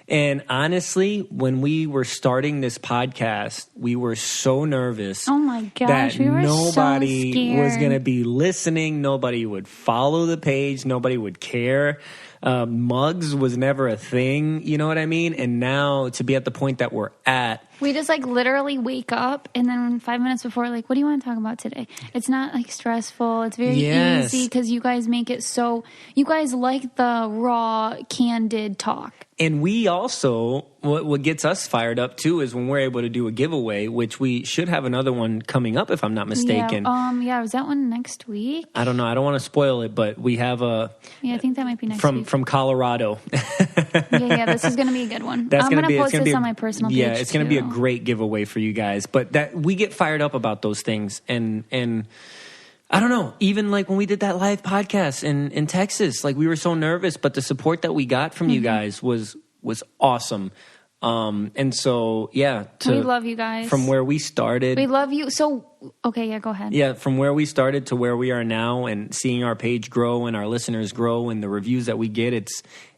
And honestly, when we were starting this podcast, we were so nervous. Oh my gosh, that we were nobody so scared. was going to be listening. Nobody would follow the page. Nobody would care. Mugs was never a thing. You know what I mean? And now to be at the point that we're at, we just like literally wake up, and then 5 minutes before, like, what do you want to talk about today? It's not like stressful. It's very easy because you guys make it so, you guys like the raw, candid talk. And we also, what gets us fired up too is when we're able to do a giveaway, which we should have another one coming up if I'm not mistaken. Yeah, is that one next week? I don't know. I don't want to spoil it, but we have a... Yeah, I think that might be next week. From Colorado. yeah, this is going to be a good one. I'm going to post this on my personal page. Yeah, it's going to be a great giveaway for you guys. But that we get fired up about those things. And I don't know, even like when we did that live podcast in Texas, like we were so nervous, but the support that we got from you guys was was awesome. And so, yeah. We love you guys. From where we started. We love you. So, okay, yeah, go ahead. Yeah, from where we started to where we are now and seeing our page grow and our listeners grow and the reviews that we get,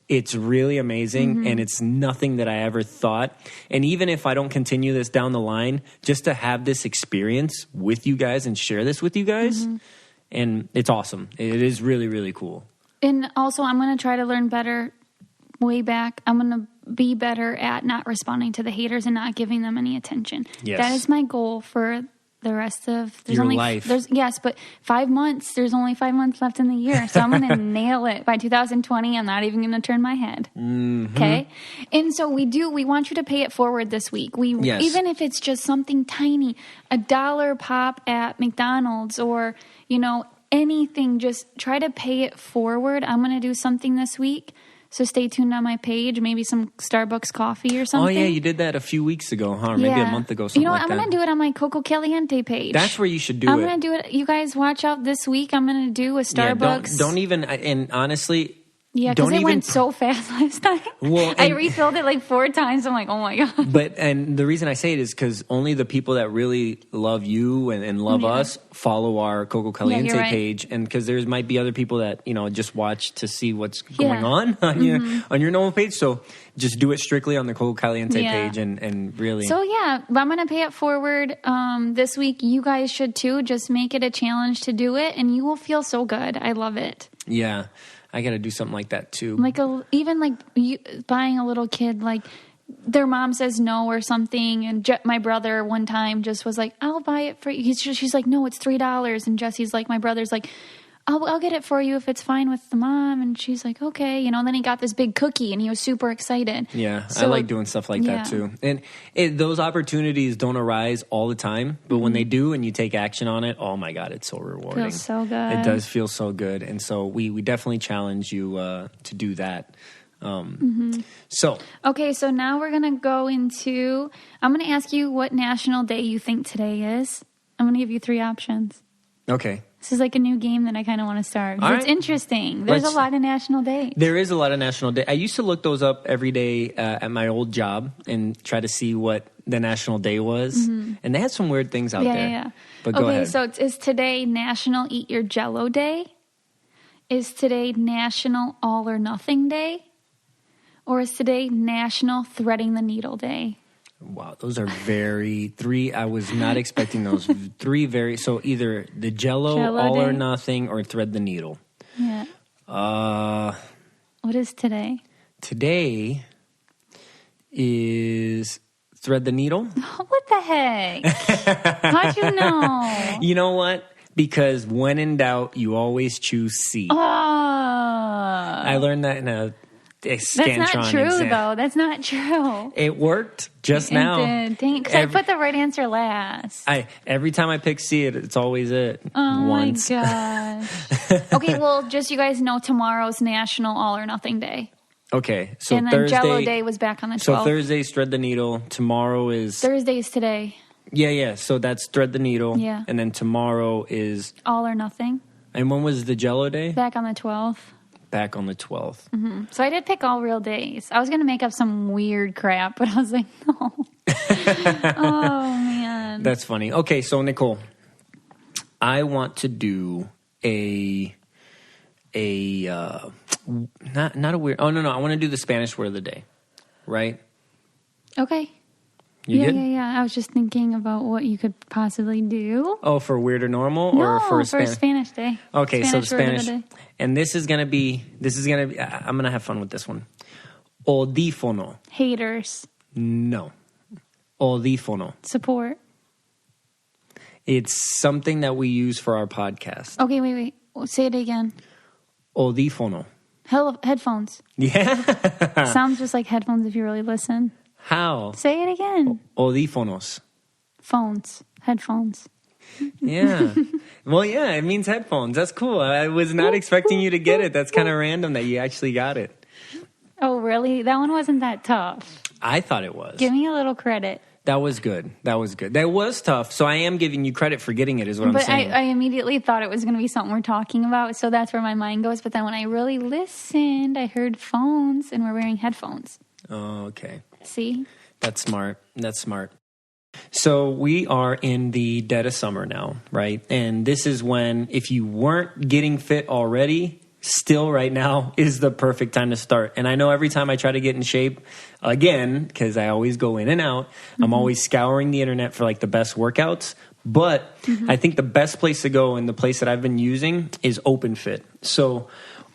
it's really amazing, and it's nothing that I ever thought. And even if I don't continue this down the line, just to have this experience with you guys and share this with you guys, and it's awesome. It is really, really cool. And also, I'm going to try to learn better way back. I'm going to be better at not responding to the haters and not giving them any attention. Yes. That is my goal for the rest of your life. Yes, but 5 months. There's only 5 months left in the year, so I'm going to nail it by 2020. I'm not even going to turn my head. Okay, and so we want you to pay it forward this week. Even if it's just something tiny, $1 pop at McDonald's, or anything. Just try to pay it forward. I'm going to do something this week. So stay tuned on my page, maybe some Starbucks coffee or something. Oh, yeah, you did that a few weeks ago, huh? Or maybe a month ago, something like that. I'm going to do it on my Coco Caliente page. That's where you should do it. I'm going to do it. You guys watch out this week. I'm going to do a Starbucks. Yeah, don't even, and honestly... Yeah, because it went so fast last time. Well, I refilled it like 4 times. I'm like, oh my God. And the reason I say it is because only the people that really love you and love us follow our Coco Caliente page. And because there might be other people that, just watch to see what's going on your normal page. So just do it strictly on the Coco Caliente page and really. So yeah, I'm going to pay it forward this week. You guys should too. Just make it a challenge to do it and you will feel so good. I love it. Yeah. I got to do something like that too. Even buying a little kid, like their mom says no or something. And my brother one time just was like, I'll buy it for you. She's like, no, it's $3. And Jesse's like, my brother's like, I'll get it for you if it's fine with the mom. And she's like, okay. And then he got this big cookie and he was super excited. Yeah, I like doing stuff like that too. And those opportunities don't arise all the time. But when they do and you take action on it, oh my God, it's so rewarding. Feels so good. It does feel so good. And so we definitely challenge you to do that. Okay, so now we're going to go into, I'm going to ask you what national day you think today is. I'm going to give you 3 options. Okay. This is like a new game that I kind of want to start. It's interesting. There's a lot of national days. There is a lot of national days. I used to look those up every day at my old job and try to see what the national day was. And they had some weird things out there. Yeah. But go ahead. So is today National Eat Your Jell-O Day? Is today National All or Nothing Day? Or is today National Threading the Needle Day? Wow, those are 3. I was not expecting those. 3 so either the Jello all day, or nothing, or thread the needle. Yeah. What is today? Today is thread the needle. What the heck? How'd you know? You know what? Because when in doubt, you always choose C. I learned that in a Scantron That's not true, exam. Though. That's not true. It worked just now. It did. Because I put the right answer last. Every time I pick C, it's always it. Oh, once. my gosh. Okay, well, just you guys know tomorrow's National All or Nothing Day. Okay, so and then Thursday, Jello Day was back on the 12th. So Thursday's thread the needle. Tomorrow is... Thursday's today. Yeah. So that's thread the needle. Yeah. And then tomorrow is... All or Nothing. And when was the Jello Day? Back on the 12th. Back on the 12th. Mm-hmm. So I did pick all real days. I was going to make up some weird crap, but I was like, no. Oh, man. That's funny. Okay, so Nicole, I want to do not a weird... Oh, no. I want to do the Spanish word of the day, right? Okay. You good? Yeah. I was just thinking about what you could possibly do. Oh, for weird or normal, no, or for Spanish Day. Okay, so Spanish, and this is gonna be. I'm gonna have fun with this one. Audífono. Haters. No. Audífono. Support. It's something that we use for our podcast. Okay, wait. Say it again. Audífono. Headphones. Yeah. Sounds just like headphones if you really listen. How? Say it again. Audífonos. Phones. Headphones. Yeah. Well, yeah, it means headphones. That's cool. I was not expecting you to get it. That's kind of random that you actually got it. Oh, really? That one wasn't that tough. I thought it was. Give me a little credit. That was good. That was tough. So I am giving you credit for getting it is what I'm saying. But I immediately thought it was going to be something we're talking about. So that's where my mind goes. But then when I really listened, I heard phones and we're wearing headphones. Oh, okay. See? That's smart. So we are in the dead of summer now, right? And this is when, if you weren't getting fit already, still right now is the perfect time to start. And I know every time I try to get in shape again, because I always go in and out, I'm always scouring the internet for like the best workouts. But I think the best place to go and the place that I've been using is OpenFit. So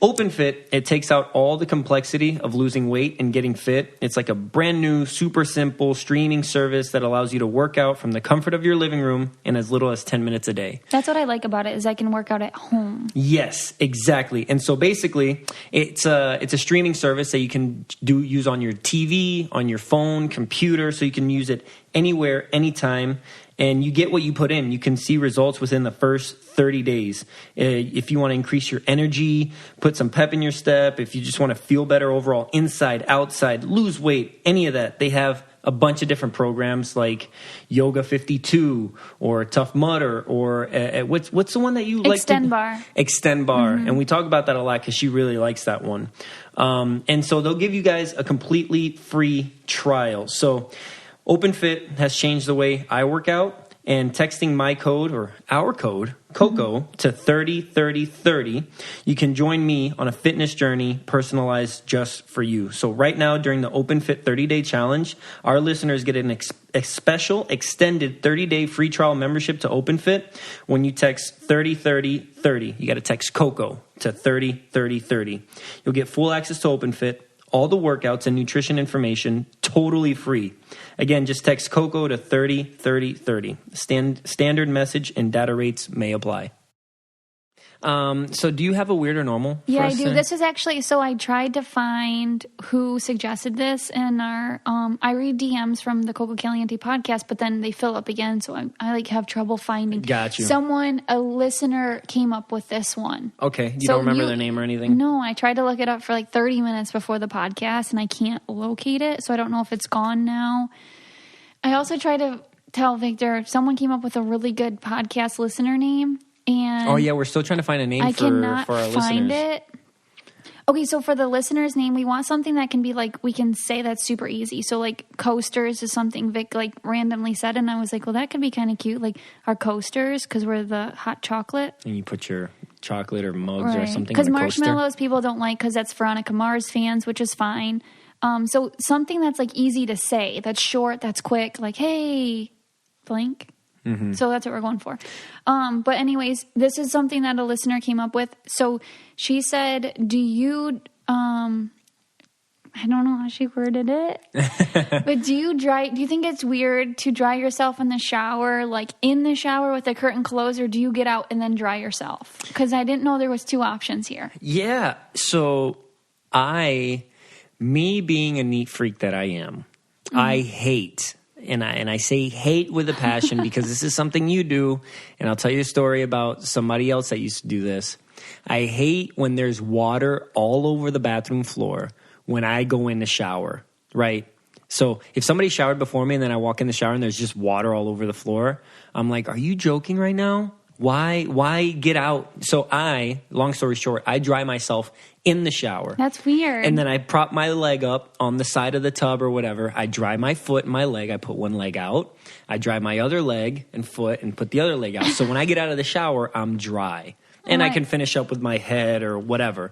OpenFit, it takes out all the complexity of losing weight and getting fit. It's like a brand new, super simple streaming service that allows you to work out from the comfort of your living room in as little as 10 minutes a day. That's what I like about it, is I can work out at home. Yes, exactly. And so basically, it's a streaming service that you can use on your TV, on your phone, computer, so you can use it anywhere, anytime. And you get what you put in. You can see results within the first 30 days. If you want to increase your energy, put some pep in your step, if you just want to feel better overall, inside, outside, lose weight, any of that, they have a bunch of different programs like Yoga 52 or Tough Mudder or what's the one that you like? Extend Bar. Extend Bar. And we talk about that a lot because she really likes that one. And so they'll give you guys a completely free trial. So OpenFit has changed the way I work out, and texting my code or our code, COCO, to 303030, you can join me on a fitness journey personalized just for you. So right now during the OpenFit 30-day challenge, our listeners get a special extended 30-day free trial membership to OpenFit when you text 303030. You got to text COCO to 303030. You'll get full access to OpenFit, all the workouts and nutrition information, totally free. Again, just text COCO to 303030. Standard message and data rates may apply. So do you have a weird or normal? Yeah, I do. This is actually, so I tried to find who suggested this in our, I read DMs from the Coco Caliente podcast, but then they fill up again. So I like have trouble finding. Got you. A listener came up with this one. Okay. You don't remember their name or anything? No, I tried to look it up for like 30 minutes before the podcast and I can't locate it. So I don't know if it's gone now. I also tried to tell Victor, someone came up with a really good podcast listener name. And oh yeah, we're still trying to find a name for our find listeners. It. Okay, so for the listener's name, we want something that can be like, we can say that's super easy. So like coasters is something Vic like randomly said, and I was like, well, that could be kind of cute. Like our coasters, because we're the hot chocolate. And you put your chocolate or mugs or something. Because marshmallows people don't like because that's Veronica Mars fans, which is fine. So something that's like easy to say, that's short, that's quick, like hey, blank. Mm-hmm. So that's what we're going for. But anyways, this is something that a listener came up with. So she said, do you, I don't know how she worded it, but do you think it's weird to dry yourself in the shower, like in the shower with the curtain closed, or do you get out and then dry yourself? Because I didn't know there was two options here. Yeah. So me being a neat freak that I am, I hate. And I say hate with a passion because this is something you do. And I'll tell you a story about somebody else that used to do this. I hate when there's water all over the bathroom floor when I go in the shower, right? So if somebody showered before me and then I walk in the shower and there's just water all over the floor, I'm like, are you joking right now? Why get out? So long story short, I dry myself in the shower. That's weird. And then I prop my leg up on the side of the tub or whatever. I dry my foot and my leg. I put one leg out. I dry my other leg and foot and put the other leg out. So when I get out of the shower, I'm dry. And I can finish up with my head or whatever.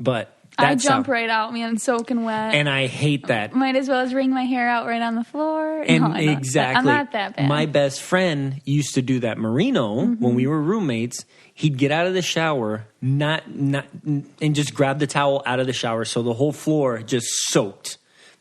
But I jump right out, man, soaking wet. And I hate that. Might as well as wring my hair out right on the floor. And exactly. I'm not that bad. My best friend used to do that. Marino, when we were roommates, he'd get out of the shower, and just grab the towel out of the shower, so the whole floor just soaked,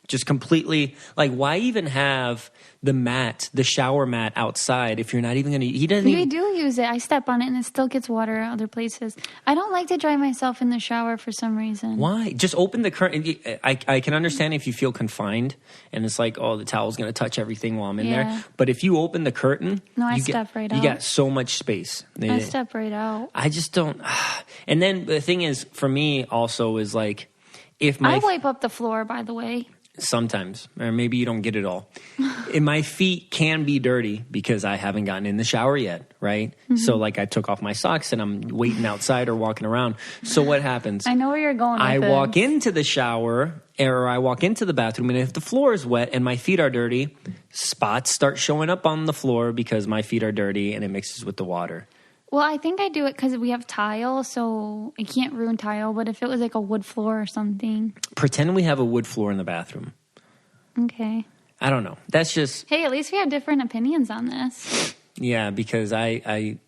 just completely. Like, why even have the shower mat outside if you're not even going to? He doesn't. We do use it. I step on it and it still gets water other places. I don't like to dry myself in the shower for some reason. Why? Just open the curtain. I can understand if you feel confined and it's like, oh, the towel's going to touch everything while I'm in there. But if you open the curtain, I step right out. You got so much space. I step right out. I just don't. And then the thing is, for me also is like, if I wipe up the floor, by the way. Sometimes, or maybe you don't get it all. And my feet can be dirty because I haven't gotten in the shower yet, right? So like I took off my socks and I'm waiting outside or walking around. So what happens? I know where you're going with I this. walk into the shower or I walk into the bathroom, and if the floor is wet and my feet are dirty, spots start showing up on the floor because my feet are dirty and it mixes with the water. Well, I think I do it because we have tile, so it can't ruin tile. But if it was like a wood floor or something. Pretend we have a wood floor in the bathroom. Okay. I don't know. That's just... Hey, at least we have different opinions on this. Yeah, because I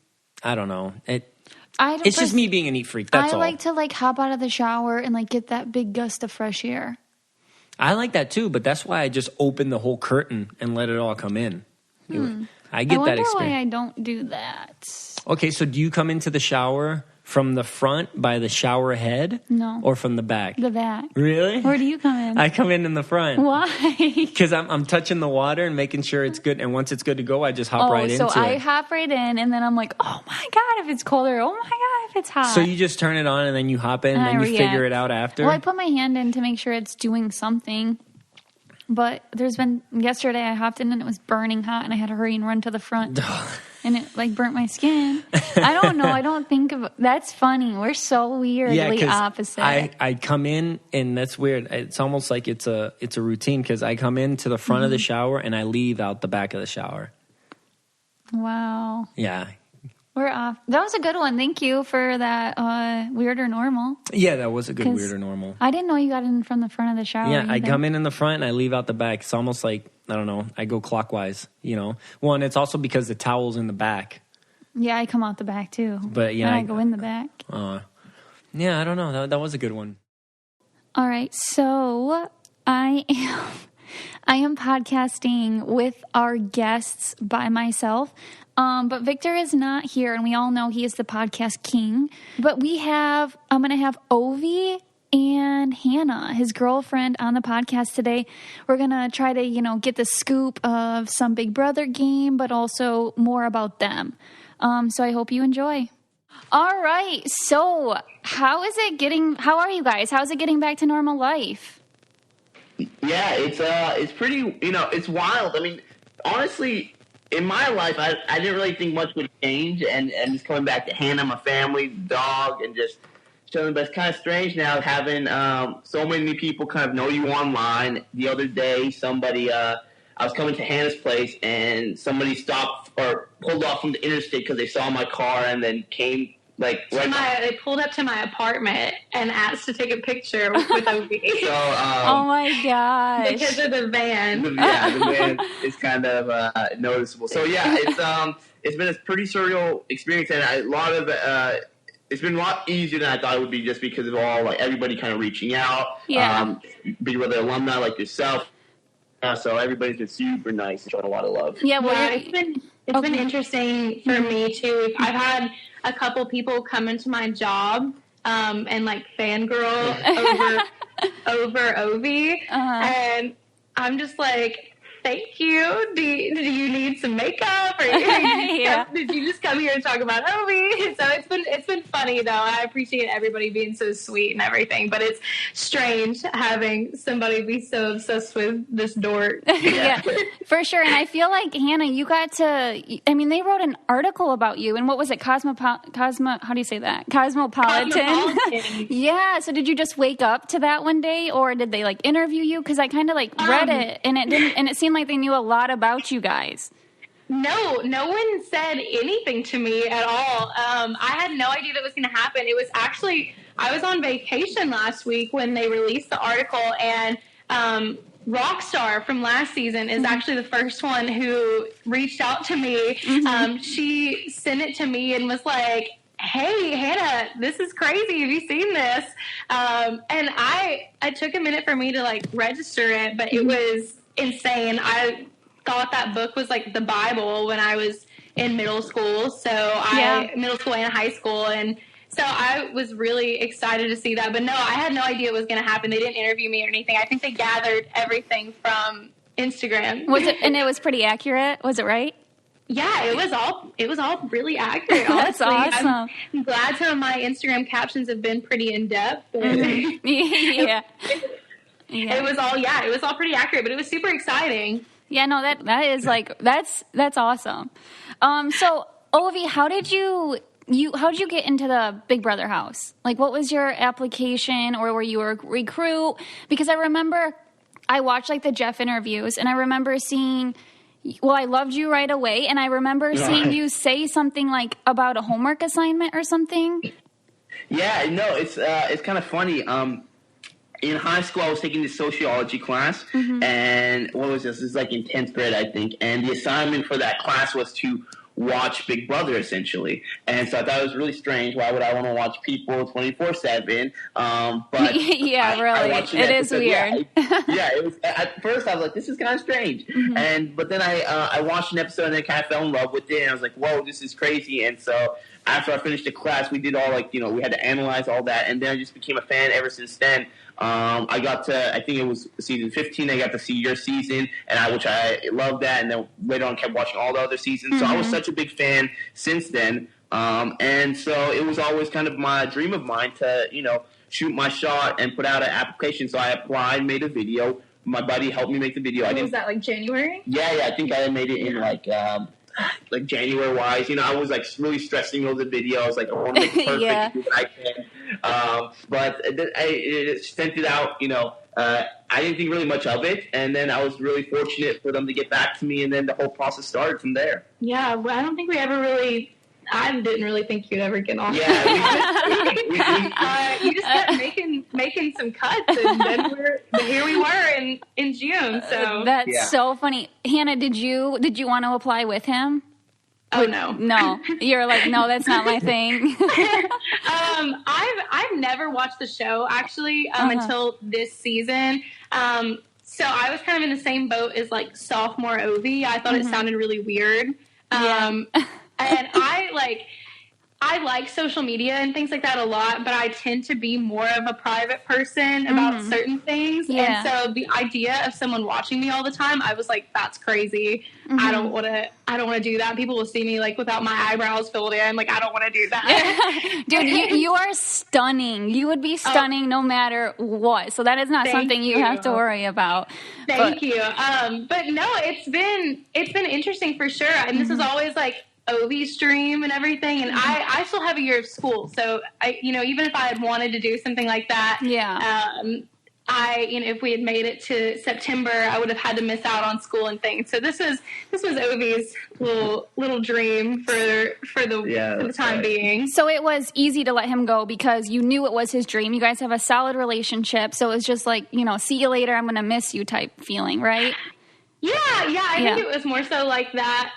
don't know. It's just me being a neat freak. That's all. I like to like hop out of the shower and like get that big gust of fresh air. I like that too, but that's why I just open the whole curtain and let it all come in. I get that experience. I wonder why I don't do that. Okay, so do you come into the shower from the front by the shower head? No. Or from the back? The back. Really? Where do you come in? I come in the front. Why? Because I'm touching the water and making sure it's good. And once it's good to go, I just hop right into it. So I hop right in, and then I'm like, oh my God, if it's colder. Oh my God, if it's hot. So you just turn it on, and then you hop in, and then you figure it out after? Well, I put my hand in to make sure it's doing something. But yesterday I hopped in and it was burning hot and I had to hurry and run to the front and it like burnt my skin. I don't know. That's funny. We're so weirdly opposite. I come in and that's weird. It's almost like it's a routine because I come into the front of the shower and I leave out the back of the shower. Wow. Yeah. We're off. That was a good one. Thank you for that weird or normal. Yeah, that was a good weird or normal. I didn't know you got in from the front of the shower. Yeah, either. I come in the front and I leave out the back. It's almost like, I don't know, I go clockwise, Well, and it's also because the towel's in the back. Yeah, I come out the back too. But yeah, and I go in the back. Yeah, I don't know. That was a good one. All right, so I am podcasting with our guests by myself. But Victor is not here, and we all know he is the podcast king. But I'm going to have Ovi and Hannah, his girlfriend, on the podcast today. We're going to try to, get the scoop of some Big Brother game, but also more about them. So I hope you enjoy. All right. So how are you guys? How's it getting back to normal life? Yeah, it's pretty, it's wild. I mean, honestly, in my life, I didn't really think much would change, and just coming back to Hannah, my family, dog, and just chilling. But it's kind of strange now having so many people kind of know you online. The other day, I was coming to Hannah's place, and somebody stopped or pulled off from the interstate because they saw my car and then came they pulled up to my apartment and asked to take a picture with Ovi. So, oh my gosh! Because of the van. The van is kind of noticeable. So yeah, it's been a pretty surreal experience, and it's been a lot easier than I thought it would be, just because of all everybody kind of reaching out. Yeah. Big Brother alumni like yourself. So everybody's been super nice and showing a lot of love. Yeah, well, it's been interesting for me too. I've had a couple people come into my job and fangirl over Ovi, and I'm just like, thank you. Do you need some makeup, or did you just come here and talk about Ovi? So it's been funny though. I appreciate everybody being so sweet and everything, but it's strange having somebody be so obsessed with this dork. Yeah, for sure. And I feel like, Hannah, you got to. I mean, they wrote an article about you, and what was it? How do you say that? Cosmopolitan. Yeah. So did you just wake up to that one day, or did they interview you? Because I kind of read it, and it didn't, and it seemed like they knew a lot about you guys. No one said anything to me at all. I had no idea that was going to happen. It was actually, I was on vacation last week when they released the article, and Rockstar from last season is actually the first one who reached out to me. She sent it to me and was like, hey, Hannah, this is crazy. Have you seen this? And I took a minute for me to register it, but it was insane. I thought that book was the Bible when I was in middle school. Middle school and high school. And so I was really excited to see that. But no, I had no idea it was going to happen. They didn't interview me or anything. I think they gathered everything from Instagram. Was it? And it was pretty accurate. Was it right? Yeah, it was all really accurate. That's honestly. awesome. I'm glad some of my Instagram captions have been pretty in depth. Yeah. It was all pretty accurate, but it was super exciting. Yeah, no, that is like, that's awesome. So Ovi, how did you get into the Big Brother house? Like, what was your application, or were you a recruit? Because I remember I watched like the Jeff interviews, and I remember seeing, well, I loved you right away, and I remember seeing you say something like about a homework assignment or something. Yeah, no, it's kind of funny. In high school, I was taking this sociology class, and what was this? This is like in 10th grade, I think. And the assignment for that class was to watch Big Brother, essentially. And so I thought it was really strange. Why would I want to watch people 24/7? But yeah, really, it is weird. Yeah, it was. At first, I was like, "This is kind of strange," but then I watched an episode and then kind of fell in love with it. And I was like, "Whoa, this is crazy!" And so after I finished the class, we did all we had to analyze all that, and then I just became a fan ever since then. I got to, I think it was season 15, I got to see your season, which I loved that, and then later on kept watching all the other seasons. So I was such a big fan since then. And so it was always kind of my dream of mine to, shoot my shot and put out an application. So I applied, made a video. My buddy helped me make the video. Was that like January? Yeah, I think I made it in like January wise, I was like really stressing over the video. I was like, I want to make it perfect, do what I can. But I sent it out, I didn't think really much of it. And then I was really fortunate for them to get back to me. And then the whole process started from there. Yeah, well, I don't think we ever really, I didn't really think you'd ever get on. Yeah, you just kept making some cuts, and then here we were in June. So that's so funny. Hannah, did you want to apply with him? Oh no, you're like, no, that's not my thing. I've never watched the show actually until this season. So I was kind of in the same boat as like sophomore Ovi. I thought it sounded really weird. And I like social media and things like that a lot, but I tend to be more of a private person about certain things. Yeah. And so the idea of someone watching me all the time, I was like, that's crazy. I don't want to do that. People will see me like without my eyebrows filled in. Like, I don't want to do that. Dude, you are stunning. You would be stunning no matter what. So that is not something you have to worry about. Thank you. But no, it's been interesting for sure. And this is always like Ovi's dream and everything, and I still have a year of school, so even if I had wanted to do something like that, if we had made it to September, I would have had to miss out on school and things. So this was Ovi's little dream for the time being. So it was easy to let him go because you knew it was his dream. You guys have a solid relationship, so it was just like, see you later, I'm gonna miss you type feeling, right? I think it was more so like that.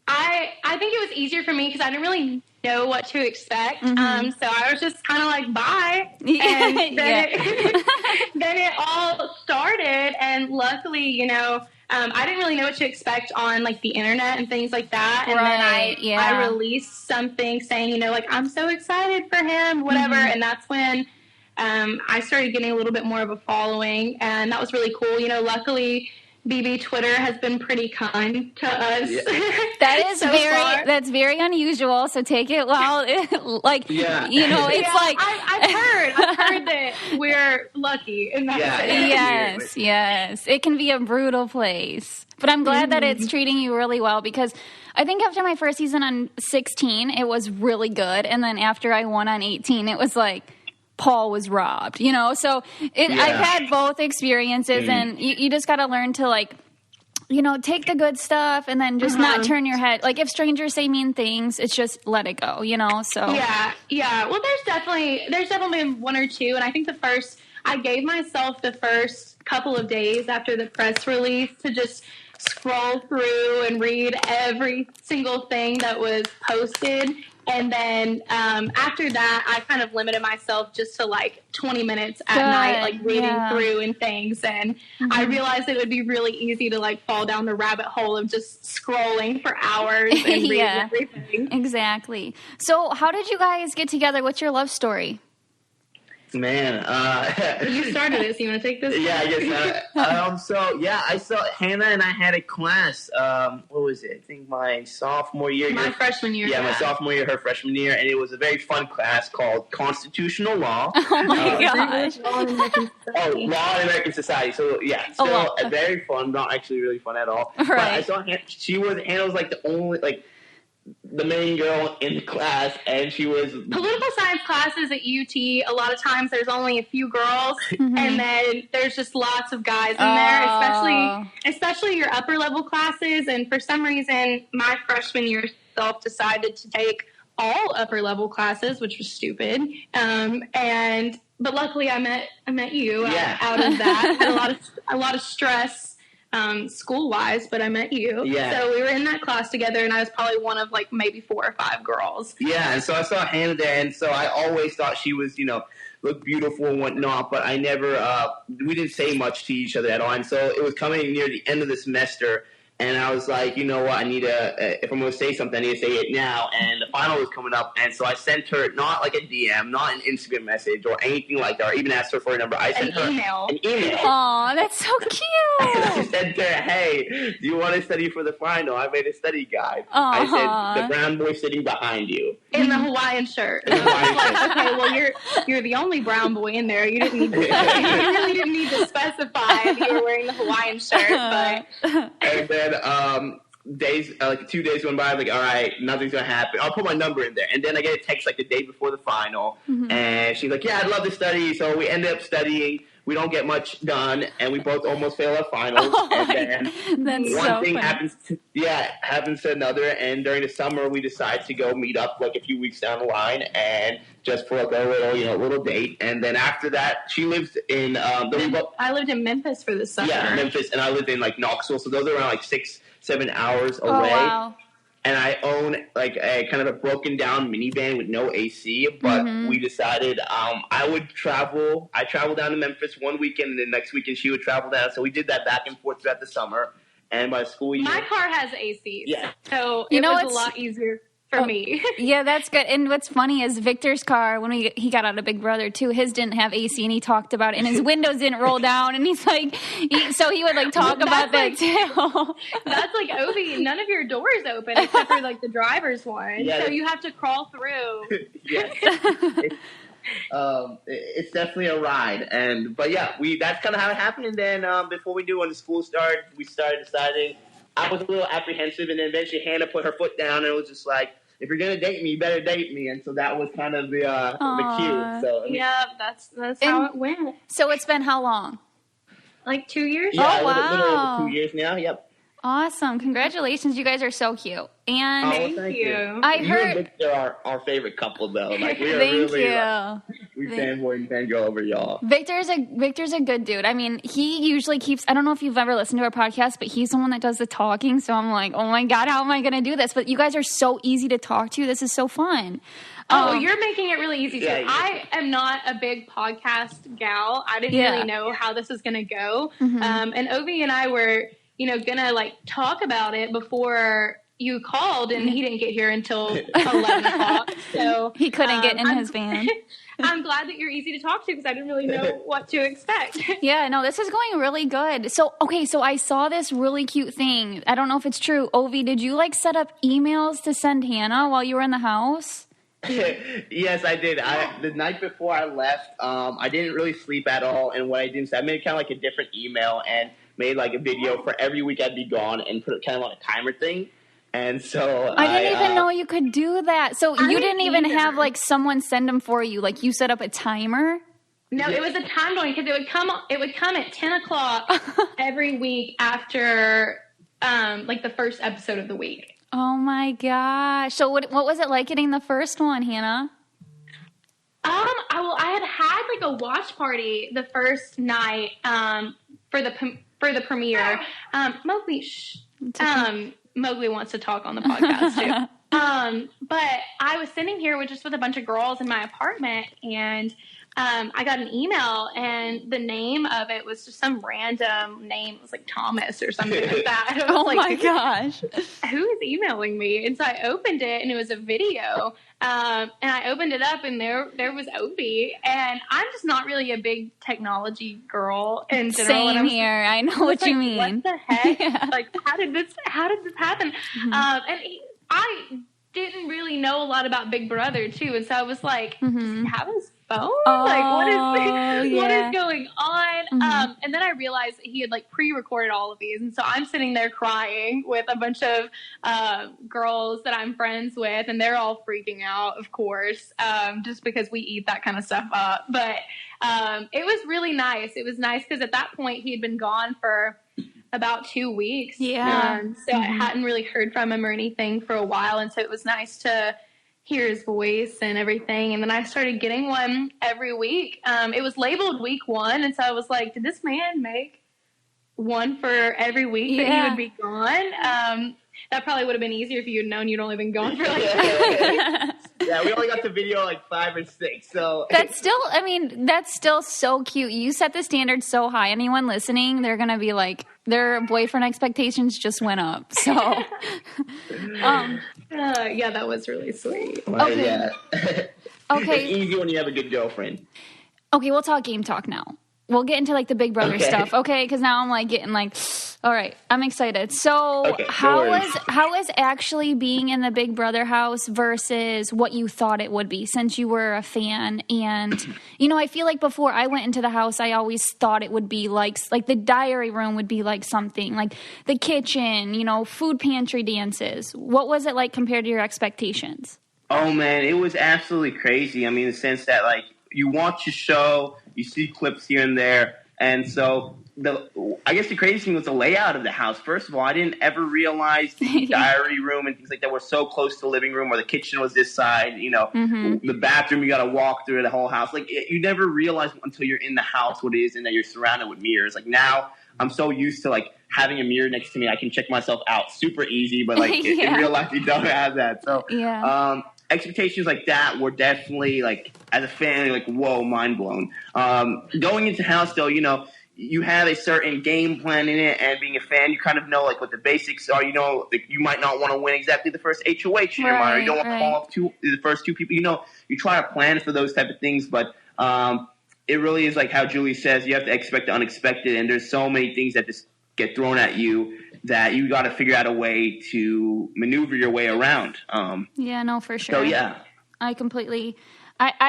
I think it was easier for me because I didn't really know what to expect. So I was just kind of like, bye. And then it all started. And luckily, I didn't really know what to expect on like the internet and things like that. And then I released something saying, I'm so excited for him, whatever. And that's when I started getting a little bit more of a following. And that was really cool. Luckily, BB Twitter has been pretty kind to us. Yeah. That is that's very unusual. So take it it's like I've heard that we're lucky in that way. Yes. It can be a brutal place. But I'm glad that it's treating you really well because I think after my first season on 16, it was really good. And then after I won on 18, it was like, Paul was robbed, so I've had both experiences and you just got to learn to take the good stuff and then just not turn your head. Like if strangers say mean things, it's just let it go, so. Yeah. Well, there's definitely one or two. And I think I gave myself the first couple of days after the press release to just scroll through and read every single thing that was posted. And then after that, I kind of limited myself just to like 20 minutes at night, like reading through and things. And I realized it would be really easy to like fall down the rabbit hole of just scrolling for hours and reading everything. Exactly. So how did you guys get together? What's your love story? Man, You started it, so you want to take this? yeah, I guess. So yeah, I saw Hannah and I had a class. What was it? I think my sophomore year. My freshman year. Yeah, my sophomore year, her freshman year, and it was a very fun class called Constitutional Law. Oh my gosh. Law and American Society. So yeah, still very fun. Not actually really fun at all. Right. But I saw Hannah was like the only the main girl in the class, and she was political science classes at UT. A lot of times, there's only a few girls, and then there's just lots of guys in there, especially your upper level classes. And for some reason, my freshman year self decided to take all upper level classes, which was stupid. But luckily, I met you out of that. Had a lot of stress. School wise, but I met you. Yeah. So we were in that class together, and I was probably one of maybe 4 or 5 girls. Yeah, and so I saw Hannah there, and so I always thought she was, looked beautiful and whatnot, but I never, we didn't say much to each other at all. And so it was coming near the end of the semester, and I was like, you know what, I need if I'm going to say something, I need to say it now. And the final was coming up, and so I sent her not like a DM, not an Instagram message or anything like that, or even asked her for a number. I sent her an email. Aw, that's so cute. And I said to her, hey, do you want to study for the final? I made a study guide. I said, the brown boy sitting behind you. In the Hawaiian shirt. Okay, well, you're the only brown boy in there. You didn't need to, you really didn't need to specify if you were wearing the Hawaiian shirt. But and then 2 days went by. I'm like, all right, nothing's gonna happen. I'll put my number in there. And then I get a text the day before the final, and she's like, yeah, I'd love to study. So we ended up studying. We don't get much done, and we both almost fail our finals. And then one thing happens to another, and during the summer, we decide to go meet up a few weeks down the line, and just for a little date. And then after that, she lives in I lived in Memphis for the summer. Yeah, Memphis, and I lived in Knoxville, so those are around 6-7 hours away. Oh, wow. And I own a kind of a broken down minivan with no AC, but we decided I would travel. I traveled down to Memphis one weekend, and the next weekend she would travel down. So we did that back and forth throughout the summer. And by school year, my car has AC, so it was a lot easier for me. Yeah, that's good. And what's funny is Victor's car, when he got out of Big Brother too, his didn't have AC, and he talked about it, and his windows didn't roll down, and he's so he would talk about that too. That's like, Ovi, none of your doors open except for the driver's one, so you have to crawl through. Yes. It's definitely a ride, but that's kind of how it happened. And then before when the school started, we started deciding. I was a little apprehensive, and then eventually Hannah put her foot down, and it was just like, if you're gonna date me, you better date me. And so that was kind of the cue. So that's how it went. So it's been how long? 2 years. Yeah, wow, a little over 2 years now. Yep. Awesome! Congratulations, you guys are so cute. And thank you. I you heard and Victor are our favorite couple, though. We are thank really, you. We fanboy and fangirl over y'all. Victor's a good dude. I mean, he usually keeps. I don't know if you've ever listened to our podcast, but he's the one that does the talking. So I'm like, oh my god, how am I going to do this? But you guys are so easy to talk to. This is so fun. You're making it really easy too. I am not a big podcast gal. I didn't really know how this was going to go. And Ovi and I were, gonna talk about it before you called, and he didn't get here until 11 o'clock. So he couldn't get in his van. I'm glad that you're easy to talk to because I didn't really know what to expect. Yeah, no, this is going really good. So I saw this really cute thing. I don't know if it's true. Ovi, did you set up emails to send Hannah while you were in the house? Yes, I did. The night before I left, I didn't really sleep at all, and what I did is I made kind of a different email and made a video for every week I'd be gone and put it kind of on a timer thing. And so I didn't even know you could do that. So you didn't even have someone send them for you. You set up a timer? No, it was a time going because it would come at 10 o'clock every week after the first episode of the week. Oh my gosh. So what was it like getting the first one, Hannah? I had a watch party the first night for the premiere. Mowgli, Mowgli wants to talk on the podcast too. But I was sitting here with a bunch of girls in my apartment, and I got an email, and the name of it was just some random name. It was like Thomas or something like that. And I was Oh like, my gosh. who is emailing me? And so I opened it, and it was a video. And I opened it up, and there was Obi. And I'm just not really a big technology girl in general. Same here. I know what you mean. What the heck? Yeah. Like, how did this happen? Mm-hmm. I didn't really know a lot about Big Brother too, and so I was like, does he have his phone? Like, what is going on? And then I realized he had like pre-recorded all of these, and so I'm sitting there crying with a bunch of girls that I'm friends with, and they're all freaking out, of course, just because we eat that kind of stuff up. But it was really nice. It was nice because at that point he had been gone for about 2 weeks. Yeah. So I hadn't really heard from him or anything for a while. And so it was nice to hear his voice and everything. And then I started getting one every week. It was labeled week 1. And so I was like, did this man make one for every week that he would be gone? That probably would have been easier if you had known you'd only been gone for like 2 weeks. Yeah, we only got the video like 5 or 6. So That's still so cute. You set the standard so high. Anyone listening, they're going to be like, their boyfriend expectations just went up. So, yeah, that was really sweet. Okay. Yeah. Okay. It's easy when you have a good girlfriend. Okay, we'll talk game talk now. We'll get into like the Big Brother stuff, okay? Because now I'm like getting like, all right, I'm excited. So how was actually being in the Big Brother house versus what you thought it would be, since you were a fan? And I feel like before I went into the house, I always thought it would be like the diary room would be like something like the kitchen, food pantry dances. What was it like compared to your expectations? Oh man, it was absolutely crazy. I mean, in the sense that like you watch your show. You see clips here and there. And so I guess the craziest thing was the layout of the house. First of all, I didn't ever realize the diary room and things like that were so close to the living room, or the kitchen was this side, the bathroom, you got to walk through the whole house. Like you never realize until you're in the house what it is and that you're surrounded with mirrors. Like now I'm so used to like having a mirror next to me. I can check myself out super easy, but like in real life you don't have that. So, expectations like that were definitely like, as a fan, like, whoa, mind blown. Going into house though, you have a certain game plan in it, and being a fan, you kind of know like what the basics are. Like, you might not want to win exactly the first HOH in your mind, or you don't want to fall off the first 2 people. You try to plan for those type of things, but it really is like how Julie says, you have to expect the unexpected, and there's so many things that just get thrown at you that you got to figure out a way to maneuver your way around. Yeah, no, for sure. So yeah, I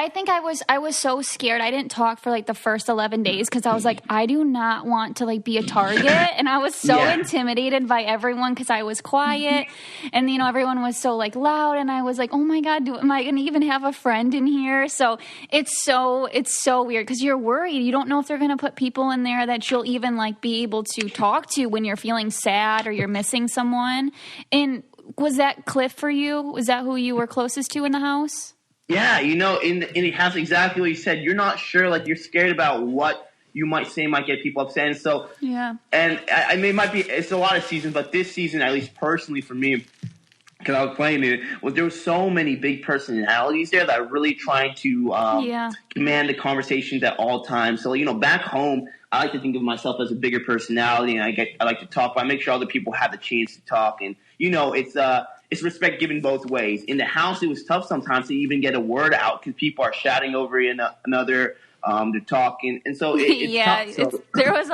think I was so scared. I didn't talk for like the first 11 days because I was like, I do not want to like be a target. And I was so intimidated by everyone because I was quiet, and everyone was so like loud, and I was like, oh my God, am I going to even have a friend in here? So it's so weird because you're worried. You don't know if they're going to put people in there that you'll even like be able to talk to when you're feeling sad or you're missing someone. And was that Cliff for you? Was that who you were closest to in the house? Yeah, in the house, exactly what you said. You're not sure, like, you're scared about what you might say might get people upset. And so, and I mean, it's a lot of seasons, but this season, at least personally for me, because I was playing it, there were so many big personalities there that are really trying to command the conversations at all times. So, back home, I like to think of myself as a bigger personality, and I like to talk, but I make sure other people have the chance to talk. And, it's respect given both ways. In the house, it was tough sometimes to even get a word out because people are shouting over another. They're talking, and so it's tough. So. There's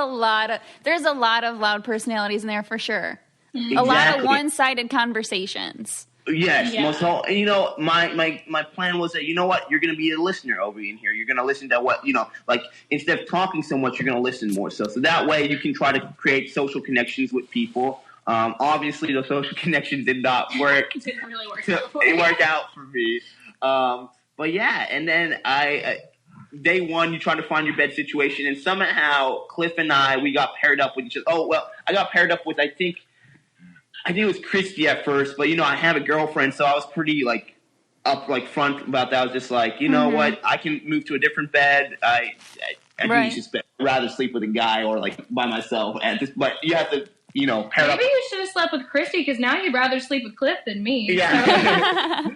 a lot of loud personalities in there for sure. Exactly. A lot of one-sided conversations. Yes, most all. And my plan was that you're going to be a listener over in here. You're going to listen to what like instead of talking so much, you're going to listen more. So that way you can try to create social connections with people. Obviously, the social connections did not work. It didn't really work. It worked out for me. But yeah, and then day one, you try to find your bed situation, and somehow Cliff and we got paired up with each other. Oh well, I got paired up with I think it was Christy at first, but I have a girlfriend, so I was pretty like up like front about that. I was just like, what, I can move to a different bed. I think you should rather sleep with a guy or like by myself. But you have to paired up. Maybe you should have slept with Christy because now you'd rather sleep with Cliff than me. Yeah.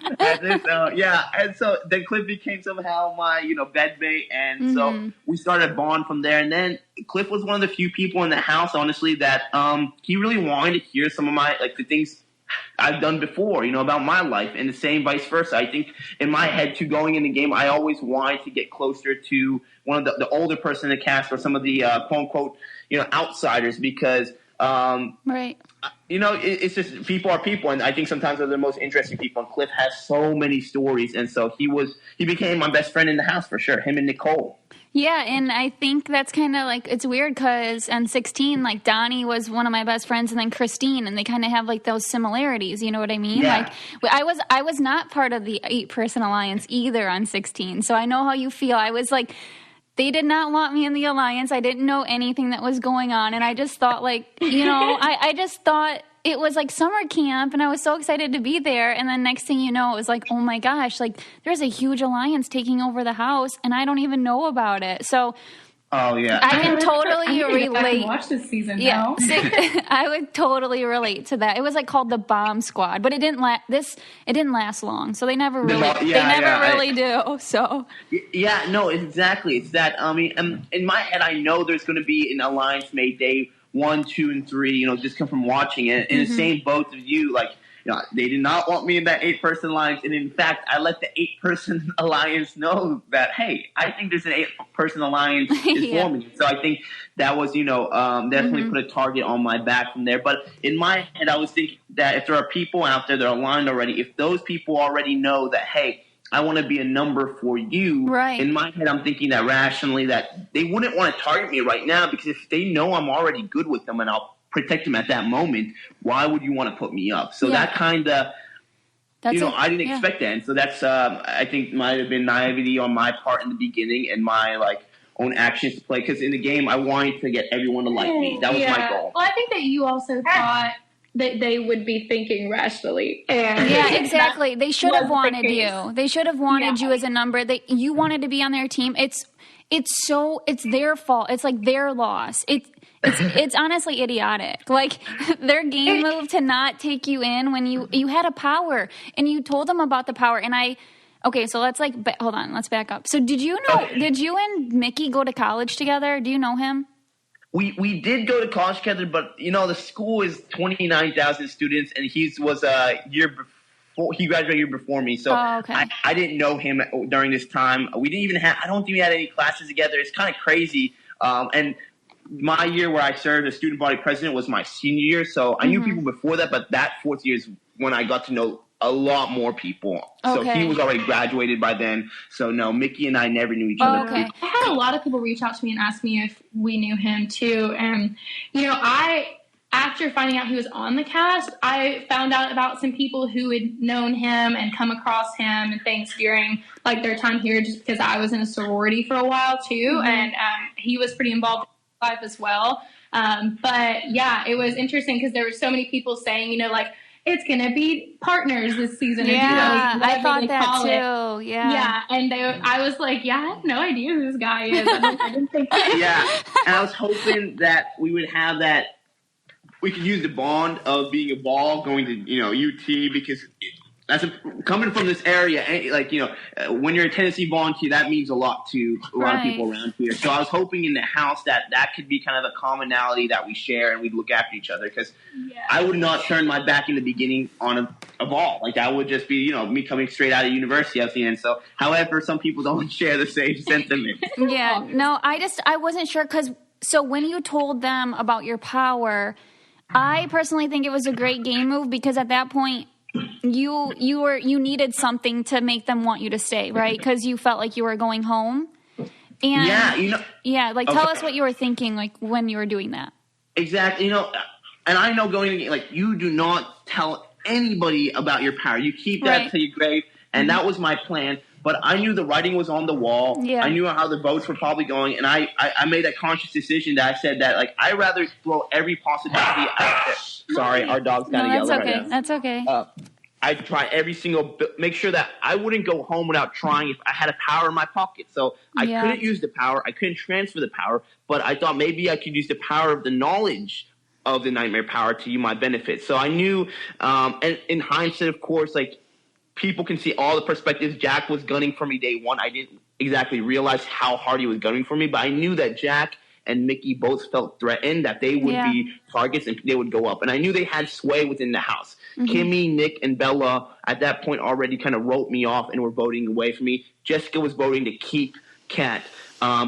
And so then Cliff became somehow my, bedmate. And so we started a bond from there. And then Cliff was one of the few people in the house, honestly, that he really wanted to hear some of my, the things I've done before, about my life, and the same vice versa. I think in my head, too, going in the game, I always wanted to get closer to one of the older person in the cast or some of the quote unquote, outsiders, because right. It's just people are people, and I think sometimes they're the most interesting people. And Cliff has so many stories, and so he became my best friend in the house for sure. Him and Nicole. Yeah, and I think that's kind of it's weird because on 16, Donnie was one of my best friends, and then Christine, and they kind of have those similarities. You know what I mean? Yeah. I was not part of the 8-person alliance either on 16, so I know how you feel. I was they did not want me in the alliance. I didn't know anything that was going on, and I just thought I just thought it was summer camp, and I was so excited to be there. And then next thing you know, it was oh my gosh, there's a huge alliance taking over the house, and I don't even know about it. So, oh yeah, I can totally relate. Watch this season. Yeah, I would totally relate to that. It was called the Bomb Squad, but it didn't It didn't last long, so they never really do. So yeah, no, exactly. It's that. I mean, in my head, I know there's going to be an alliance made day 1, 2, and 3, just come from watching it. In the same boat as you, they did not want me in that 8-person alliance. And in fact, I let the 8-person alliance know that, hey, I think there's an 8-person alliance is forming. So I think that was, definitely put a target on my back from there. But in my head, I was thinking that if there are people out there that are aligned already, if those people already know that, hey, I want to be a number for you. Right. In my head, I'm thinking that rationally that they wouldn't want to target me right now, because if they know I'm already good with them and I'll protect them at that moment, why would you want to put me up? So that kind of, I didn't expect that. And so that's, I think might have been naivety on my part in the beginning and my own actions to play. Because in the game, I wanted to get everyone to like me. That was my goal. Well, I think that you also thought that they would be thinking rationally. And yeah, exactly. They should have wanted you. They should have wanted you as a number. You wanted to be on their team. It's their fault. It's their loss. It's honestly idiotic. Their game move to not take you in when you had a power and you told them about the power. And so let's hold on. Let's back up. So did you and Mickey go to college together? Do you know him? We did go to college together, but the school is 29,000 students, and he was a year before. He graduated a year before me, so I didn't know him during this time. We didn't even have. I don't think we had any classes together. It's kind of crazy. And my year where I served as student body president was my senior year, so I knew people before that. But that 4th year is when I got to know a lot more people. So he was already graduated by then. So no, Mickey and I never knew each other. I had a lot of people reach out to me and ask me if we knew him too. And, after finding out he was on the cast, I found out about some people who had known him and come across him and things during their time here, just because I was in a sorority for a while too. And he was pretty involved in life as well. But yeah, it was interesting because there were so many people saying, it's going to be partners this season. Yeah, I thought that too. Yeah. And I was I have no idea who this guy is. I didn't think that. Yeah. And I was hoping that we would have that. We could use the bond of being a ball going to, UT, because coming from this area, when you're a Tennessee Volunteer, that means a lot to a lot of people around here. So I was hoping in the house that could be kind of a commonality that we share and we'd look after each other, because I would not turn my back in the beginning on a ball. That would just be, me coming straight out of university. I've seen it. So, however, some people don't share the same sentiment. Yeah, no, I wasn't sure so when you told them about your power, I personally think it was a great game move, because at that point, you needed something to make them want you to stay, right? Because you felt like you were going home. And tell us what you were thinking when you were doing that. Exactly. And I know going to you do not tell anybody about your power. You keep that to your grave, and that was my plan. But I knew the writing was on the wall. Yeah. I knew how the votes were probably going, and I made a conscious decision that I said that I'd rather explore every possibility. Sorry, our dog's kind of yelling right now. That's okay. I'd try every single make sure that I wouldn't go home without trying if I had a power in my pocket. So I couldn't use the power. I couldn't transfer the power, but I thought maybe I could use the power of the knowledge of the nightmare power to use my benefit. So I knew, and in hindsight, of course, like, people can see all the perspectives. Jack was gunning for me day one. I didn't exactly realize how hard he was gunning for me, but I knew that Jack and Mickey both felt threatened, that they would be targets and they would go up. And I knew they had sway within the house. Kimmy, Nick, and Bella at that point already kind of wrote me off and were voting away from me. Jessica was voting to keep Kat.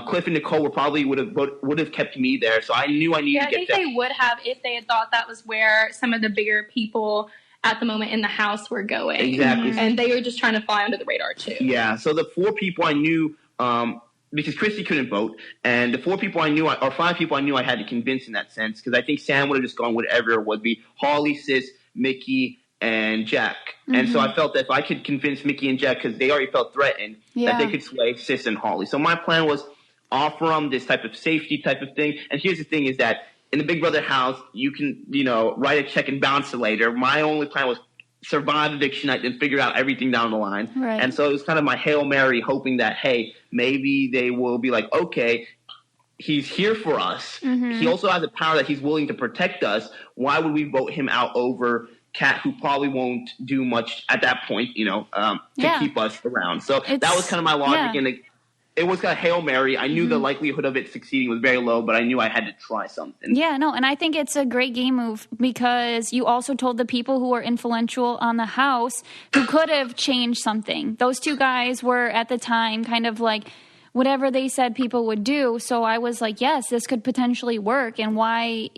Cliff and Nicole would have kept me there. So I knew I needed to get I think they would have if they had thought that was where some of the bigger people at the moment in the house were going. Exactly. And they were just trying to fly under the radar too. Yeah. So the 4 people I knew, because Christy couldn't vote, and the 4 people I knew, or 5 people I knew I had to convince in that sense, because I think Sam would have just gone whatever it would be. Holly, Sis, Mickey, and Jack. And so I felt that if I could convince Mickey and Jack, because they already felt threatened, that they could sway Sis and Holly. So my plan was offer them this type of safety type of thing. And here's the thing is that in the Big Brother house, you can, write a check and bounce it later. My only plan was survive eviction night and figure out everything down the line. Right. And so it was kind of my Hail Mary, hoping that, hey, maybe they will be like, okay, he's here for us. He also has a power that he's willing to protect us. Why would we vote him out over Kat, who probably won't do much at that point, to keep us around? So that was kind of my logic. And it was kind of Hail Mary. I knew the likelihood of it succeeding was very low, but I knew I had to try something. Yeah, no, and I think it's a great game move because you also told the people who were influential on the house who could have changed something. Those 2 guys were at the time kind of like whatever they said people would do. So I was like, yes, this could potentially work. And why,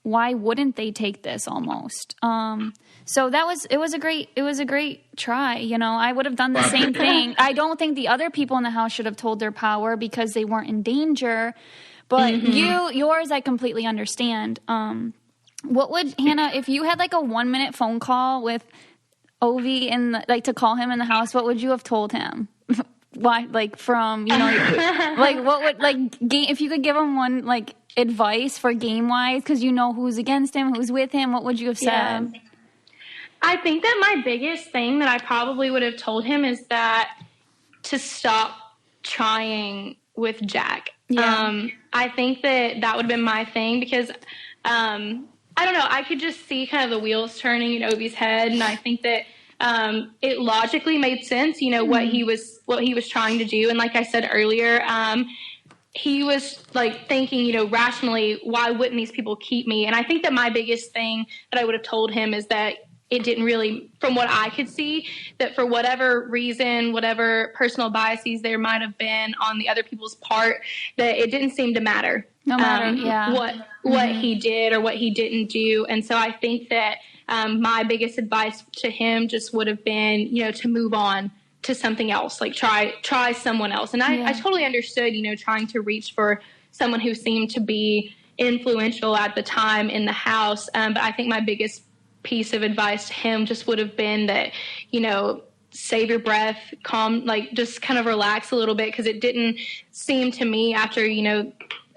why wouldn't they take this almost? So it was a great try. I would have done the same thing. I don't think the other people in the house should have told their power because they weren't in danger. But yours, I completely understand. What would, Hannah, if you had like a 1-minute phone call with Ovi and to call him in the house, what would you have told him? Why, from, what would, game, if you could give him one, advice for game-wise, because who's against him, who's with him, what would you have said? Yeah. I think that my biggest thing that I probably would have told him is that to stop trying with Jack. Yeah. I think that would have been my thing because, I don't know, I could just see kind of the wheels turning in Ovi's head, and I think that it logically made sense, what he was trying to do. And like I said earlier, he was thinking, rationally, why wouldn't these people keep me? And I think that my biggest thing that I would have told him is that it didn't really, from what I could see, that for whatever reason, whatever personal biases there might have been on the other people's part, that it didn't seem to matter. No matter, what he did or what he didn't do. And so I think that my biggest advice to him just would have been, to move on to something else, try someone else. And I totally understood, trying to reach for someone who seemed to be influential at the time in the house. But I think my biggest piece of advice to him just would have been that, save your breath, calm, just kind of relax a little bit, because it didn't seem to me after,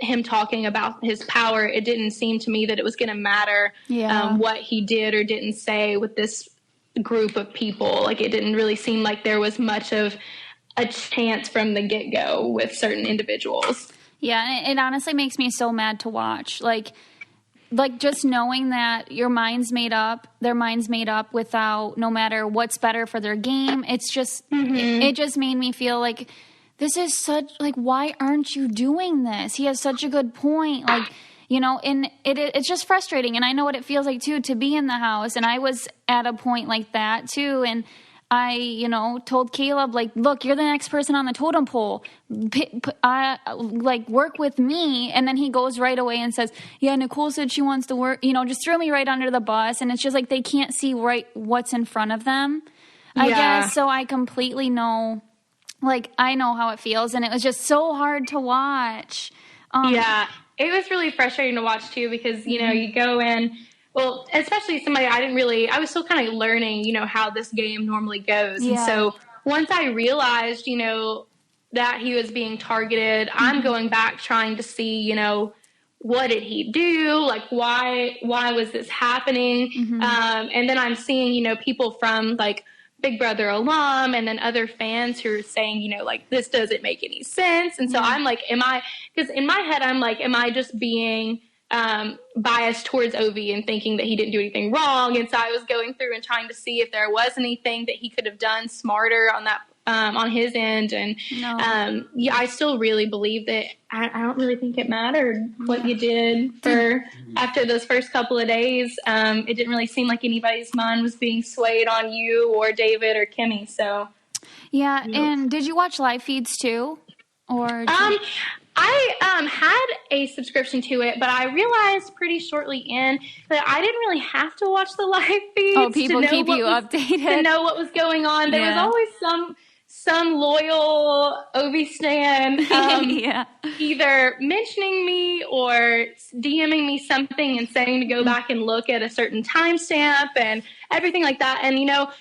him talking about his power, it didn't seem to me that it was going to matter what he did or didn't say with this group of people. It didn't really seem like there was much of a chance from the get-go with certain individuals. Yeah, and it honestly makes me so mad to watch. Just knowing that your mind's made up, their mind's made up without, no matter what's better for their game. It's just, it just made me feel like this is such, why aren't you doing this? He has such a good point. And it's just frustrating. And I know what it feels like too, to be in the house. And I was at a point like that too. And I, told Caleb, look, you're the next person on the totem pole. Work with me. And then he goes right away and says, yeah, Nicole said she wants to work, just threw me right under the bus. And it's just they can't see what's in front of them, I guess. So I completely know, I know how it feels. And it was just so hard to watch. It was really frustrating to watch too, because, you go in, well, especially somebody I was still kind of learning, how this game normally goes. Yeah. And so once I realized, that he was being targeted, I'm going back trying to see, what did he do? Why was this happening? And then I'm seeing, people from Big Brother alum and then other fans who are saying, this doesn't make any sense. And so I'm because in my head, I'm am I just being biased towards Ovi and thinking that he didn't do anything wrong. And so I was going through and trying to see if there was anything that he could have done smarter on that, on his end. And yeah, I still really believe that I don't really think it mattered what you did for after those first couple of days. It didn't really seem like anybody's mind was being swayed on you or David or Kimmy. So yeah. And did you watch live feeds too? Or I had a subscription to it, but I realized pretty shortly in that I didn't really have to watch the live feeds. Oh, people keep you updated to know what was going on. There was always some loyal Ovi stan either mentioning me or DMing me something and saying to go back and look at a certain timestamp and everything like that. And, you know,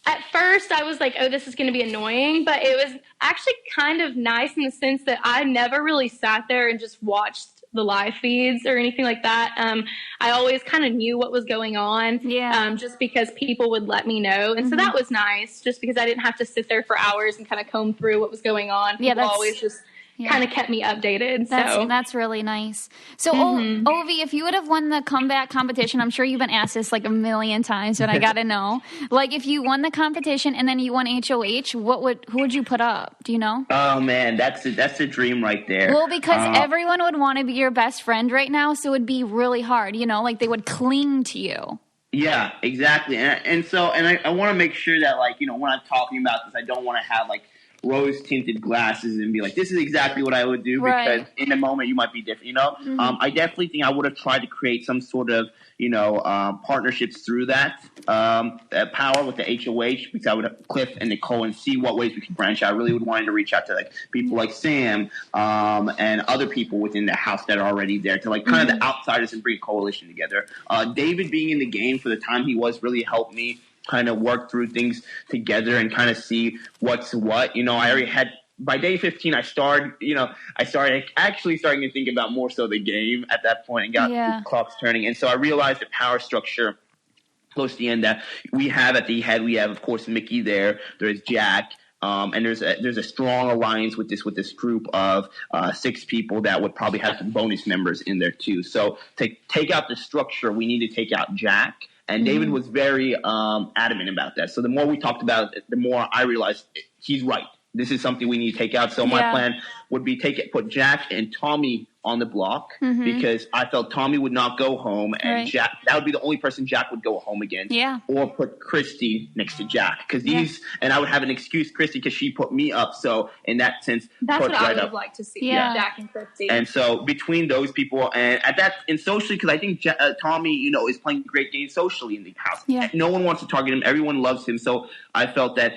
at first I was like, oh, this is going to be annoying, but it was actually kind of nice in the sense that I never really sat there and just watched the live feeds or anything like that. I always kind of knew what was going on just because people would let me know. And so that was nice just because I didn't have to sit there for hours and kind of comb through what was going on. People always just kind of kept me updated. That's really nice. So, Ovi, if you would have won the comeback competition, I'm sure you've been asked this like a million times, but I got to know. Like, if you won the competition and then you won HOH, who would you put up? Do you know? Oh, man, that's the dream right there. Well, because everyone would want to be your best friend right now, so it would be really hard, you know? Like, they would cling to you. Yeah, exactly. And I want to make sure that, like, you know, when I'm talking about this, I don't want to have, like, rose-tinted glasses and be like, this is exactly what I would do, because in the moment you might be different, you know? I definitely think I would have tried to create some sort of, you know, partnerships through that power with the HOH, because I would have Cliff and Nicole and see what ways we could branch out. I really would want to reach out to like people like Sam and other people within the house that are already there to like kind of the outsiders and bring a coalition together. David being in the game for the time he was really helped me kind of work through things together and kind of see what's what. You know, I already had, by day 15, I started actually starting to think about more so the game at that point and got the clocks turning. And so I realized the power structure close to the end that we have at the head. We have, of course, Mickey there. There's Jack. And there's a strong alliance with this group of 6 people that would probably have some bonus members in there too. So to take out the structure, we need to take out Jack. And David was very adamant about that. So the more we talked about it, the more I realized he's right. This is something we need to take out. So my plan would be put Jack and Tommy on the block because I felt Tommy would not go home, and Jack, that would be the only person Jack would go home again. Yeah. Or put Christy next to Jack because and I would have an excuse Christy because she put me up. So in that sense, that's what I would have liked to see. Yeah. Jack and Christy. And so between those people and socially, because I think Tommy, you know, is playing great games socially in the house. Yeah. No one wants to target him. Everyone loves him. So I felt that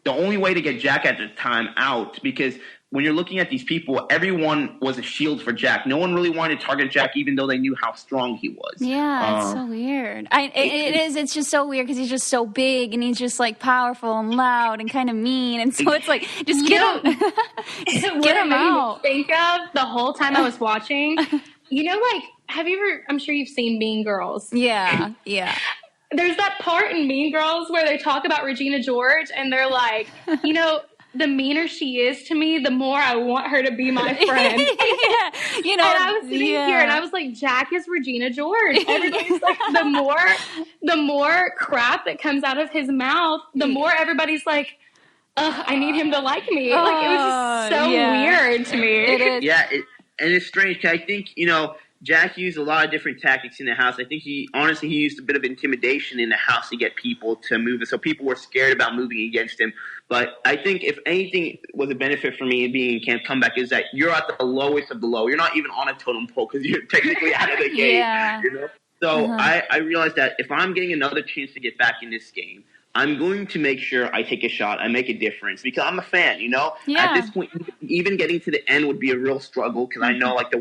the only way to get Jack at the time out, because when you're looking at these people, everyone was a shield for Jack. No one really wanted to target Jack, even though they knew how strong he was. Yeah, it's so weird. It is. It's just so weird because he's just so big and he's just like powerful and loud and kind of mean. And so it's like, just get him, get him out. Think of the whole time I was watching. You know, like, have you ever? I'm sure you've seen Mean Girls. Yeah. There's that part in Mean Girls where they talk about Regina George and they're like, you know, the meaner she is to me, the more I want her to be my friend. You know, and I was sitting here and I was like, Jack is Regina George. Everybody's like, the more crap that comes out of his mouth, the more everybody's like, I need him to like me. Like, it was just so weird to me. It is. Yeah, and it's strange because I think, you know, Jack used a lot of different tactics in the house. I think he used a bit of intimidation in the house to get people to move. So people were scared about moving against him. But I think if anything was a benefit for me being in Camp Comeback is that you're at the lowest of the low. You're not even on a totem pole because you're technically out of the game. You know? So I realized that if I'm getting another chance to get back in this game, I'm going to make sure I take a shot. I make a difference because I'm a fan, you know? At this point, even getting to the end would be a real struggle because I know, like,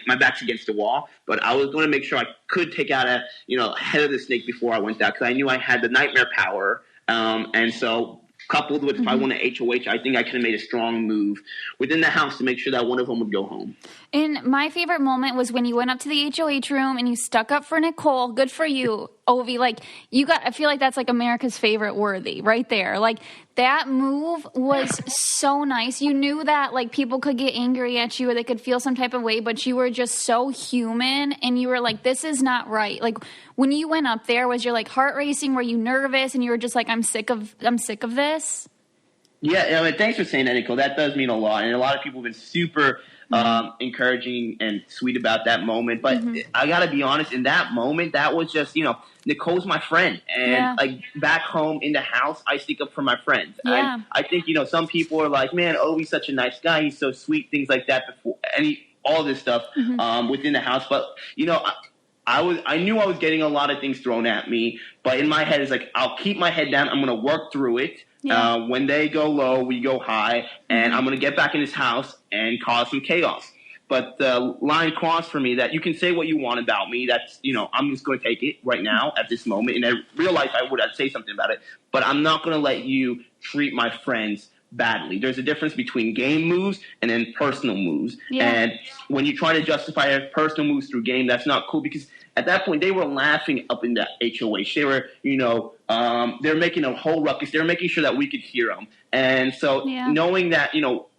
my back's against the wall. But I was going to make sure I could take out head of the snake before I went down because I knew I had the nightmare power. And so coupled with if I won an HOH, I think I could have made a strong move within the house to make sure that one of them would go home. And my favorite moment was when you went up to the HOH room and you stuck up for Nicole. Good for you. Ovi, like I feel like that's like America's favorite worthy right there. Like that move was so nice. You knew that like people could get angry at you or they could feel some type of way, but you were just so human and you were like, this is not right. Like when you went up there, was your like heart racing? Were you nervous and you were just like, I'm sick of this? Yeah, I mean, thanks for saying that, Nicole. That does mean a lot. And a lot of people have been super encouraging and sweet about that moment. But I got to be honest, in that moment, that was just, Nicole's my friend. And like back home in the house, I stick up for my friends. Yeah. I think, some people are like, man, Ovi's such a nice guy. He's so sweet, things like that before all this stuff within the house. But, I knew I was getting a lot of things thrown at me. But in my head, it's like, I'll keep my head down. I'm going to work through it. Yeah. When they go low, we go high, and I'm going to get back in this house and cause some chaos. But the line crossed for me that you can say what you want about me. That's, I'm just going to take it right now at this moment. And in real life, I'd say something about it. But I'm not going to let you treat my friends badly. There's a difference between game moves and then personal moves. Yeah. And when you try to justify personal moves through game, that's not cool because at that point, they were laughing up in the HOH. They were, they're making a whole ruckus. They were making sure that we could hear them. And so knowing that,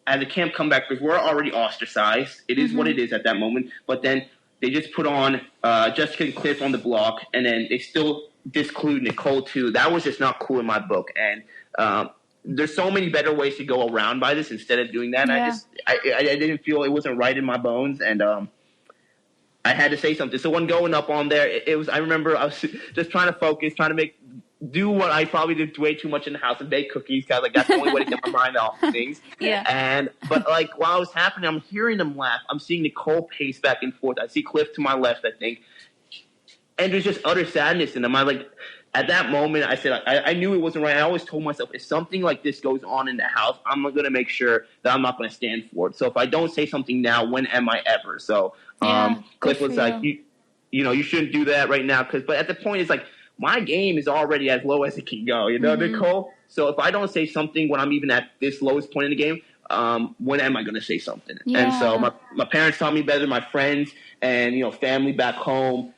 as a camp comeback, because we're already ostracized, it is what it is at that moment. But then they just put on Jessica and Cliff on the block, and then they still disclude Nicole too. That was just not cool in my book. And there's so many better ways to go around by this instead of doing that. Yeah. I didn't feel it wasn't right in my bones, and I had to say something. So when going up on there, I remember I was just trying to focus, trying to do what I probably did way too much in the house and bake cookies because like that's the only way to get my mind off of things. Yeah. But like while it was happening, I'm hearing them laugh. I'm seeing Nicole pace back and forth. I see Cliff to my left, I think. And there's just utter sadness in them. At that moment, I said, I knew it wasn't right. I always told myself, if something like this goes on in the house, I'm going to make sure that I'm not going to stand for it. So if I don't say something now, when am I ever? So Cliff was like, you shouldn't do that right now. But at the point, it's like, my game is already as low as it can go, Nicole? So if I don't say something when I'm even at this lowest point in the game, when am I going to say something? Yeah. And so my parents taught me better than my friends and, family back home.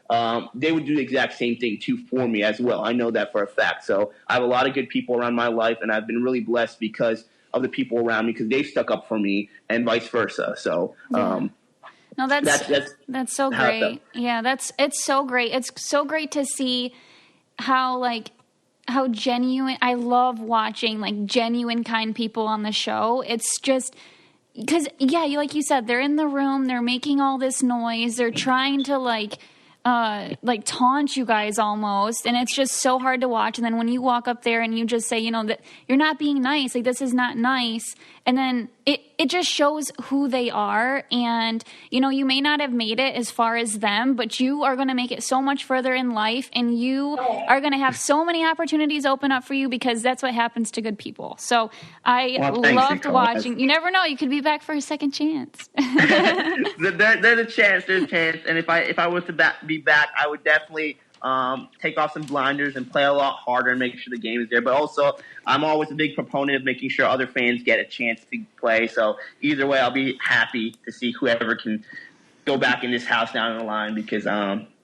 They would do the exact same thing, too, for me as well. I know that for a fact. So I have a lot of good people around my life, and I've been really blessed because of the people around me because they've stuck up for me and vice versa. So no, that's so great. Yeah, it's so great. It's so great to see how genuine. I love watching like genuine kind people on the show. It's just because like you said, they're in the room, they're making all this noise, they're trying to like taunt you guys almost, and it's just so hard to watch. And then when you walk up there and you just say, that you're not being nice, like this is not nice, and then it just shows who they are. And you may not have made it as far as them, but you are going to make it so much further in life, and you are going to have so many opportunities open up for you because that's what happens to good people. So loved watching. You never know, you could be back for a second chance. There's a chance, and if I was to be back, I would definitely take off some blinders and play a lot harder and make sure the game is there. But also, I'm always a big proponent of making sure other fans get a chance to play. So either way, I'll be happy to see whoever can go back in this house down the line because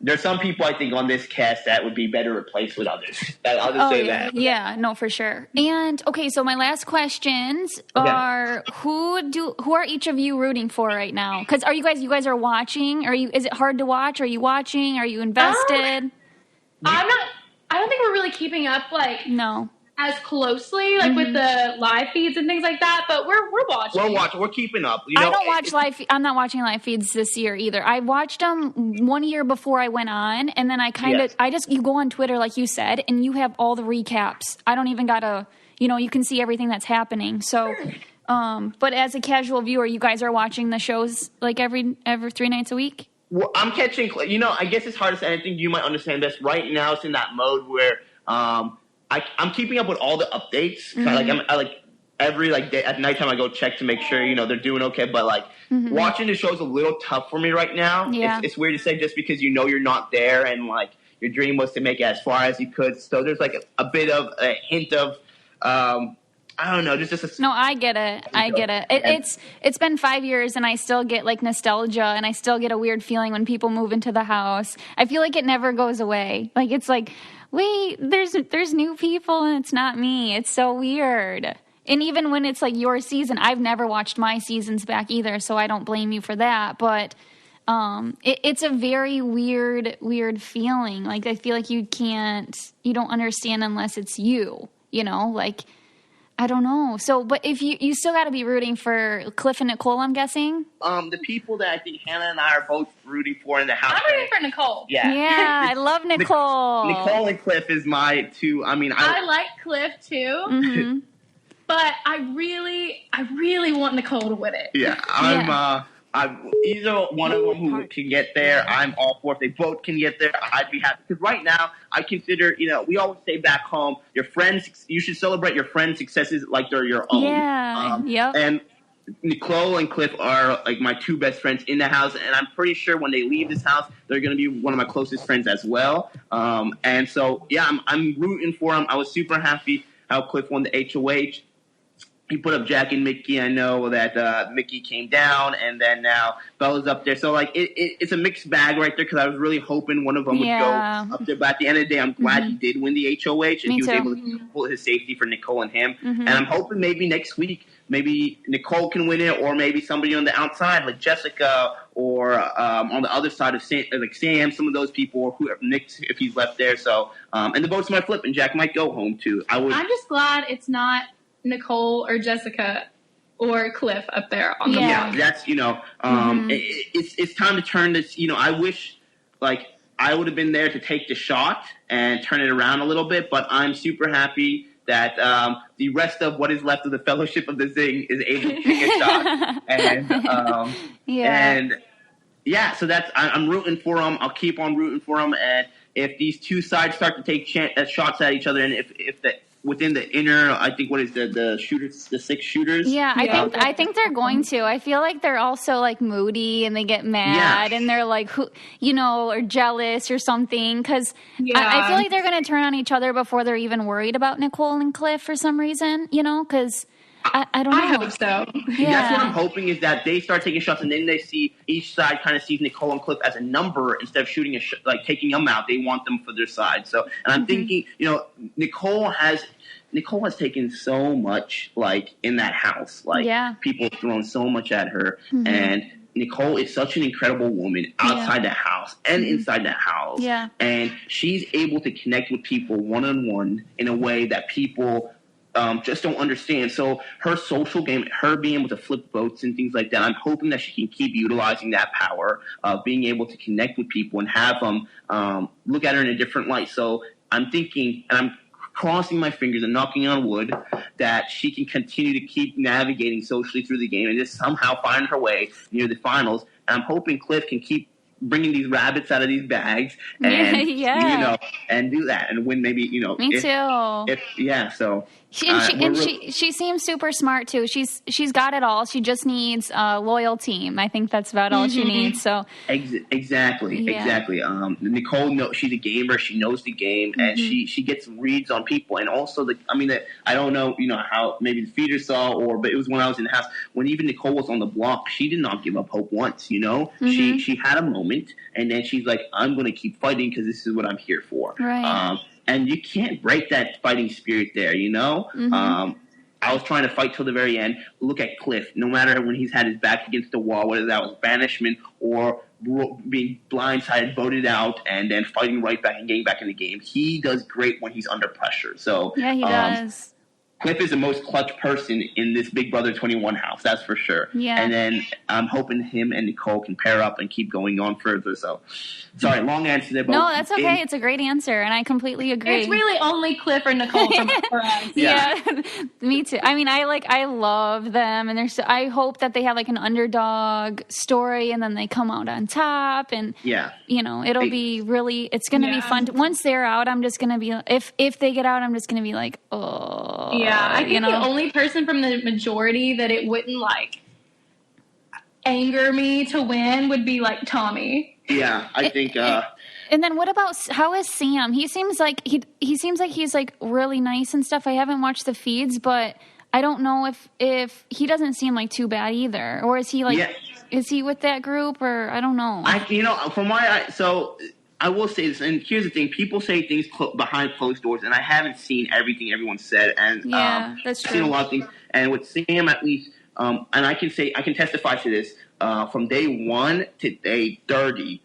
there's some people I think on this cast that would be better replaced with others. I'll just say that. Yeah, no, for sure. And okay, so my last questions are: who are each of you rooting for right now? Because you guys are watching? Is it hard to watch? Are you watching? Are you invested? I don't think we're really keeping up as closely with the live feeds and things like that, but we're watching. We're keeping up. I don't watch I'm not watching live feeds this year either. I watched them 1 year before I went on, and then you go on Twitter like you said, and you have all the recaps. I don't even gotta, you can see everything that's happening. So, but as a casual viewer, you guys are watching the shows like every 3 nights a week? Well, I'm catching, I guess it's hard to say. I think you might understand this. Right now, it's in that mode where I'm keeping up with all the updates. Mm-hmm. Every day at nighttime I go check to make sure they're doing okay. But watching the show's a little tough for me right now. Yeah. It's weird to say just because you're not there and your dream was to make it as far as you could. So there's a bit of a hint of I don't know, just No, I get it. I get it. It's been 5 years, and I still get like nostalgia, and I still get a weird feeling when people move into the house. I feel like it never goes away. Like it's like, wait, there's new people, and it's not me. It's so weird. And even when it's like your season, I've never watched my seasons back either, so I don't blame you for that. But it's a very weird feeling. Like I feel like you don't understand unless it's you. You know, like. I don't know. So, but if you still got to be rooting for Cliff and Nicole, I'm guessing. The people that I think Hannah and I are both rooting for in the house. I'm rooting for Nicole. Yeah, I love Nicole. Nicole and Cliff is my two. I mean, I like Cliff too, Mm-hmm. but I really want Nicole to win it. Yeah, either one of them who can get there, I'm all for. If they both can get there, I'd be happy. Because right now, I consider, we always say back home, you should celebrate your friends' successes like they're your own. Yeah, yep. And Nicole and Cliff are like my two best friends in the house, and I'm pretty sure when they leave this house, they're going to be one of my closest friends as well. And so, yeah, I'm rooting for them. I was super happy how Cliff won the HOH. He put up Jack and Mickey. I know that Mickey came down, and then now Bella's up there. So, like, it's a mixed bag right there because I was really hoping one of them would go up there. But at the end of the day, I'm glad he did win the HOH, and he was able to pull his safety for Nicole and him. And I'm hoping maybe next week, maybe Nicole can win it, or maybe somebody on the outside like Jessica, or on the other side of Sam, some of those people, or Nick if he's left there. So, and the votes might flip, and Jack might go home too. I'm just glad it's not Nicole or Jessica or Cliff up there on the block. Yeah, that's, it's time to turn this, I wish, like, I would have been there to take the shot and turn it around a little bit, but I'm super happy that the rest of what is left of the Fellowship of the Zing is able to take a shot. And, so I'm rooting for them. I'll keep on rooting for them. And if these two sides start to take shots at each other, and if within the inner, I think, what is the shooters, the 6 shooters? Yeah, I think they're going to. I feel like they're also like moody and they get mad and they're like, or jealous or something. Because I feel like they're going to turn on each other before they're even worried about Nicole and Cliff for some reason. Because I don't know. I hope so. Yeah. That's what I'm hoping, is that they start taking shots, and then they see each side kind of sees Nicole and Cliff as a number instead of shooting taking them out. They want them for their side. So, and I'm thinking, Nicole has taken so much, like, in that house. Like, people throwing so much at her, and Nicole is such an incredible woman outside the house and inside the house. Yeah. And she's able to connect with people one-on-one in a way that people just don't understand. So her social game, her being able to flip votes and things like that, I'm hoping that she can keep utilizing that power of being able to connect with people and have them look at her in a different light. So I'm thinking, and I'm crossing my fingers and knocking on wood, that she can continue to keep navigating socially through the game and just somehow find her way near the finals. And I'm hoping Cliff can keep bringing these rabbits out of these bags and and do that and win. Maybe me too. So she seems super smart too. She's got it all. She just needs a loyal team. I think that's about all she needs. So exactly. Nicole she's a gamer. She knows the game, and she gets reads on people. And also I don't know how maybe the feeder saw, but it was when I was in the house when even Nicole was on the block. She did not give up hope once. She had a moment. And then she's like, I'm going to keep fighting because this is what I'm here for. Right. And you can't break that fighting spirit there, I was trying to fight till the very end. Look at Cliff. No matter when he's had his back against the wall, whether that was banishment or being blindsided, voted out, and then fighting right back and getting back in the game, he does great when he's under pressure. So yeah, he does. Cliff is the most clutch person in this Big Brother 21 house, that's for sure. Yeah. And then I'm hoping him and Nicole can pair up and keep going on further. So, sorry, long answer there. But no, that's okay. It's a great answer, and I completely agree. It's really only Cliff or Nicole for us. Yeah, me too. I mean, I love them, and I hope that they have like an underdog story, and then they come out on top, and it'll be really. It's going to be fun. Once they're out, I'm just going to be if they get out, I'm just going to be like, oh. Yeah, I think the only person from the majority that it wouldn't anger me to win would be like Tommy. Yeah, I think. And then what about how is Sam? He seems like he's like really nice and stuff. I haven't watched the feeds, but I don't know if he doesn't seem like too bad either, or is he like, is he with that group, or I don't know. So I will say this, and here's the thing: people say things behind closed doors, and I haven't seen everything everyone said, and that's true. I've seen a lot of things. And with Sam, at least, and I can testify to this from day 1 to day 30.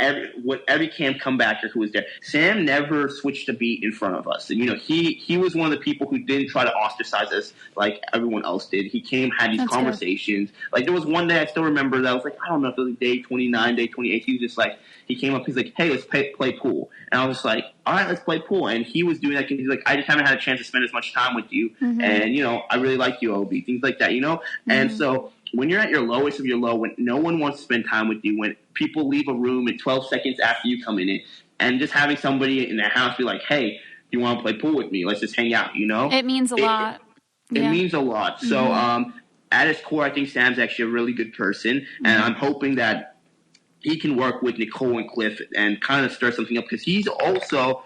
Every camp comebacker who was there, Sam never switched a beat in front of us. And, he was one of the people who didn't try to ostracize us like everyone else did. He came, had these conversations. Good. Like, there was one day I still remember that I was like, I don't know if it was day 29, day 28. He was just like, he came up, he's like, hey, let's play pool. And I was just like, all right, let's play pool. And he was doing that because he's like, I just haven't had a chance to spend as much time with you. Mm-hmm. And, I really like you, Obi. Things like that, Mm-hmm. And so when you're at your lowest of your low, when no one wants to spend time with you, when people leave a room in 12 seconds after you come in it, and just having somebody in their house be like, hey, you want to play pool with me? Let's just hang out, It means a lot. It means a lot. Mm-hmm. So at its core, I think Sam's actually a really good person, and I'm hoping that he can work with Nicole and Cliff and kind of stir something up because he's also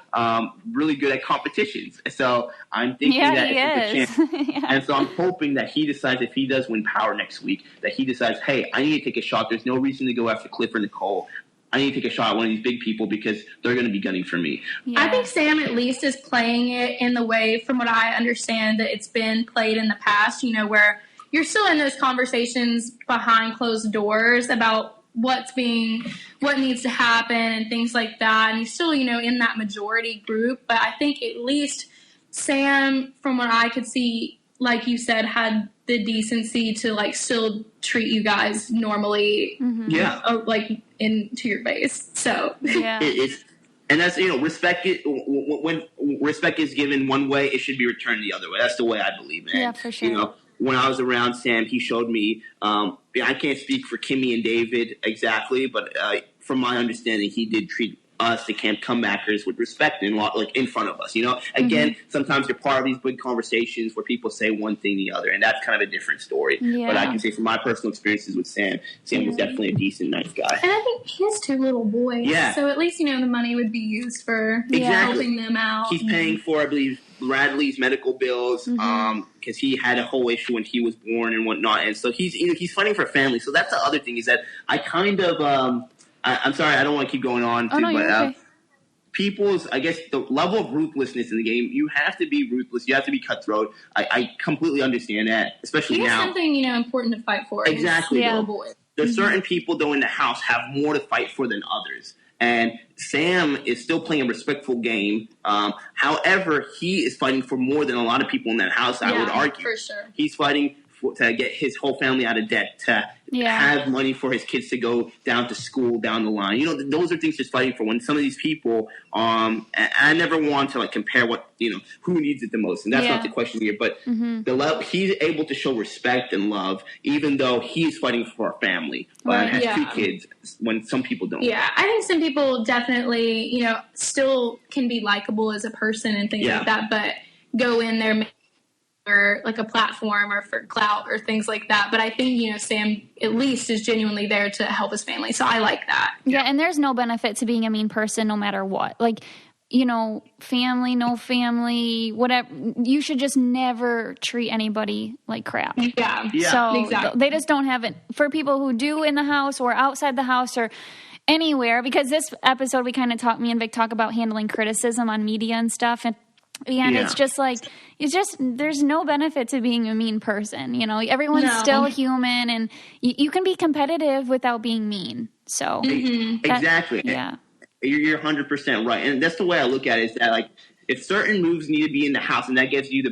really good at competitions. So I'm thinking that it's a good chance. And so I'm hoping that he decides, if he does win power next week, that he decides, hey, I need to take a shot. There's no reason to go after Cliff or Nicole. I need to take a shot at one of these big people because they're going to be gunning for me. Yeah. I think Sam at least is playing it in the way, from what I understand, that it's been played in the past, where you're still in those conversations behind closed doors about what needs to happen and things like that. And he's still, in that majority group. But I think at least Sam, from what I could see, like you said, had the decency to still treat you guys normally. Mm-hmm. Yeah. Into your face. So yeah. And that's, respect. When respect is given one way, it should be returned the other way. That's the way I believe in. Yeah, for sure. When I was around Sam, he showed me, I can't speak for Kimmy and David exactly, but from my understanding, he did treat us, the camp comebackers, with respect and in front of us. Again, sometimes you're part of these big conversations where people say one thing the other, and that's kind of a different story. Yeah. But I can say from my personal experiences with Sam was definitely a decent, nice guy. And I think he has 2 little boys. Yeah. So at least, the money would be used for helping them out. He's paying for, I believe, Bradley's medical bills, because he had a whole issue when he was born and whatnot. And so he's fighting for family. So that's the other thing, is that I kind of, I'm sorry, I don't want to keep going on. Okay. People's, I guess, the level of ruthlessness in the game, you have to be ruthless. You have to be cutthroat. I completely understand that, especially now. He has something, important to fight for. Exactly. There's certain people, though, in the house have more to fight for than others. And Sam is still playing a respectful game. However, he is fighting for more than a lot of people in that house, I would argue. For sure. He's fighting to get his whole family out of debt, to have money for his kids to go down to school down the line. Those are things he's fighting for. When some of these people, I never want to compare what, who needs it the most. And that's not the question here. But he's able to show respect and love, even though he's fighting for a family and has 2 kids, when some people don't. Yeah, I think some people definitely, still can be likable as a person and things like that, but go in there or a platform or for clout or things like that. But I think, Sam at least is genuinely there to help his family. So I like that. Yeah, and there's no benefit to being a mean person no matter what. Family, no family, whatever. You should just never treat anybody like crap. Yeah. So exactly. They just don't have it. For people who do in the house or outside the house or anywhere, because this episode me and Vic talk about handling criticism on media and stuff. And it's just there's no benefit to being a mean person. Everyone's still human, and you can be competitive without being mean. So exactly. Yeah. You're 100% right. And that's the way I look at it, is that if certain moves need to be in the house and that gives you the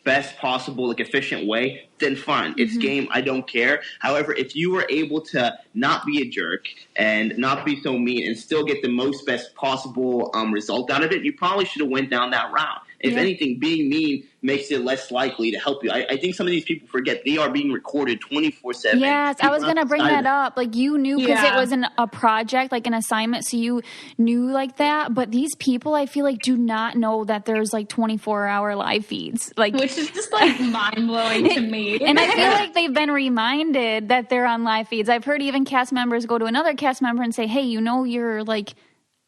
best possible efficient way, then fine. It's game. I don't care. However, if you were able to not be a jerk and not be so mean and still get the best possible result out of it, you probably should have went down that route. If anything, being mean makes it less likely to help you. I think some of these people forget they are being recorded 24/7. Yes, I was going to bring that up. You knew because it was a project, an assignment, so you knew that. But these people, I feel do not know that there's 24-hour live feeds. Which is just mind-blowing to me. And I feel they've been reminded that they're on live feeds. I've heard even cast members go to another cast member and say, hey, you're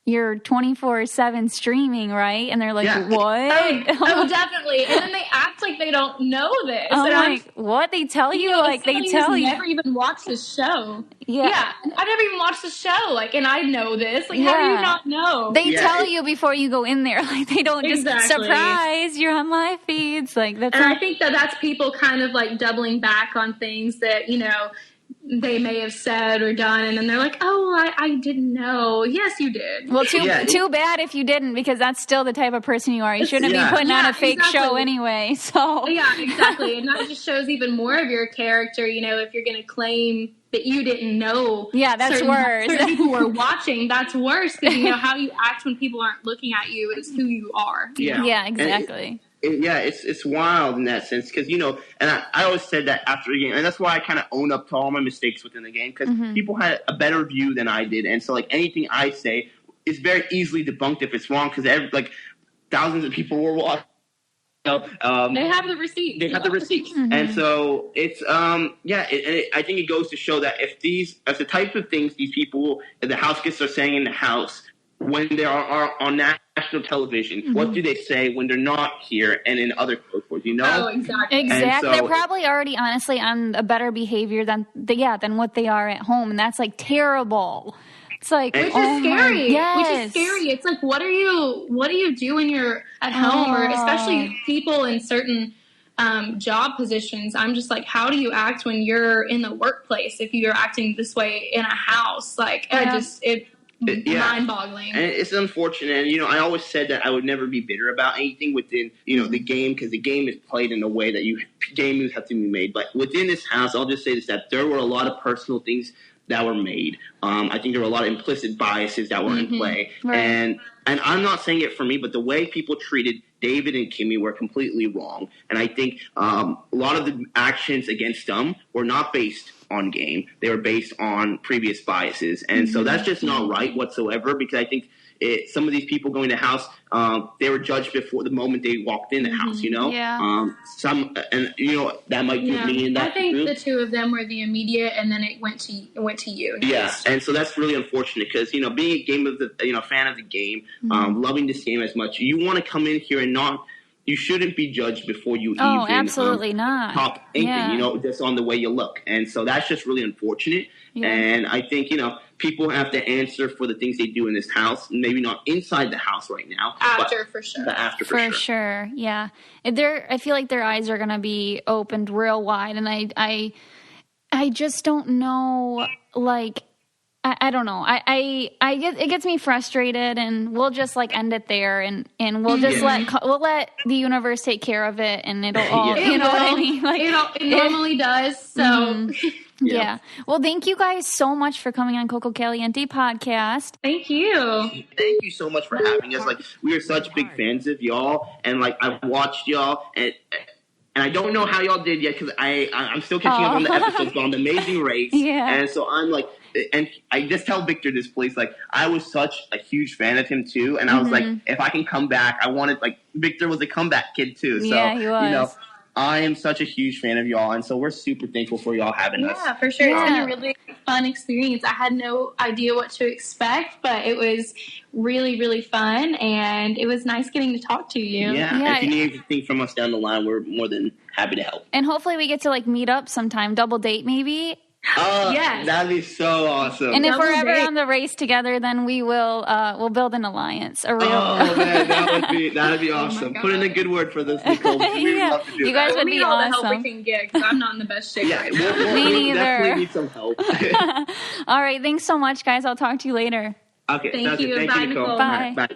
you're 24/7 streaming, right? And they're like, Yeah. what? Oh, definitely. And then they act like they don't know this. I'm And like, what? They tell you? Like, they tell you. Never even watched the show. Yeah. I've never even watched the show. Like, and I know this. Like, how do you not know? They tell you before you go in there. Like, they don't just, Exactly. surprise, you're on live feeds. Like, that's. And I think that's people kind of like doubling back on things that, they may have said or done, and then they're like, "Oh, I didn't know." Yes, you did. Well, too bad if you didn't, because that's still the type of person you are. You shouldn't be putting on a fake show anyway. So yeah, exactly, and that just shows even more of your character. If you're going to claim that you didn't know, that's worse. Certain people were watching. That's worse because how you act when people aren't looking at you is who you are. Yeah, exactly. It's wild in that sense because, and I always said that after the game, and that's why I kind of own up to all my mistakes within the game because people had a better view than I did. And so, like, anything I say is very easily debunked if it's wrong because, thousands of people were watching. They have the receipts. They have the receipts. And so it's, I think it goes to show that if the type of things these people, the house guests are saying in the house, when they are on national television, what do they say when they're not here and in other cohorts, Oh, exactly. Exactly. They're probably already, honestly, on a better behavior than what they are at home. And that's, like, terrible. It's like, which is scary. Yes. Which is scary. It's like, what do you do when you're at home, or especially people in certain job positions? I'm just like, how do you act when you're in the workplace if you're acting this way in a house? Like, mind-boggling. And it's unfortunate. And, I always said that I would never be bitter about anything within, the game, because the game is played in a way that game moves have to be made. But within this house, I'll just say this, that there were a lot of personal things that were made. I think there were a lot of implicit biases that were in play. Right. And I'm not saying it for me, but the way people treated David and Kimmy were completely wrong. And I think a lot of the actions against them were not based on game. They were based on previous biases. And so that's just not right whatsoever, because I think some of these people going to house, they were judged before the moment they walked in the house, Yeah. That might put me in that I think group. the two of them were the immediate, and then it went to you. Yeah, and so that's really unfortunate because, being a fan of the game, loving this game as much, you want to come in here and you shouldn't be judged before you even absolutely not. talk anything, just on the way you look. And so that's just really unfortunate. Yeah. And I think, people have to answer for the things they do in this house, maybe not inside the house right now. After, for sure. For sure, yeah. I feel like their eyes are going to be opened real wide, and I just don't know, like, I don't know. It gets me frustrated, and we'll just end it there, and we'll just we'll let the universe take care of it, and it'll all, you know what I mean? Like, it normally does. So yeah. Well, thank you guys so much for coming on Coco Caliente podcast. Thank you. Thank you so much for having us. Like, we are such big fans of y'all, and I've watched y'all, and I don't know how y'all did yet because I'm still catching up on the episodes, but on The Amazing Race, and so I'm like. And I just tell Victor this, please. Like, I was such a huge fan of him too, and I was like, if I can come back, I wanted. Like, Victor was a comeback kid too, so yeah, he was. I am such a huge fan of y'all, and so we're super thankful for y'all having us. Yeah, for sure. It's been a really fun experience. I had no idea what to expect, but it was really, really fun, and it was nice getting to talk to you. Yeah. If you need anything from us down the line, we're more than happy to help. And hopefully we get to meet up sometime, double date maybe. Yes. That'd be so awesome. And if we're ever on the race together, then we will we'll build an alliance. A real man, that'd be awesome. Put in a good word for this, Nicole. We would love to do you guys would be awesome. The help we can get, because I'm not in the best shape. Yeah, me neither. Definitely need some help. All right, thanks so much, guys. I'll talk to you later. Okay, thank you. Thank Bye, you, Nicole. Bye. Bye.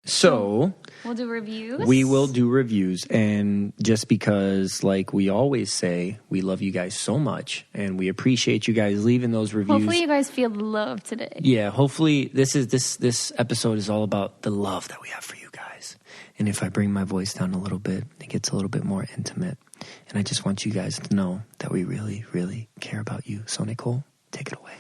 So we'll do reviews. We will do reviews, and just because, like we always say, we love you guys so much, and we appreciate you guys leaving those reviews. Hopefully, you guys feel the love today. Yeah, hopefully, this episode is all about the love that we have for you guys. And if I bring my voice down a little bit, it gets a little bit more intimate. And I just want you guys to know that we really, really care about you. So, Nicole, take it away.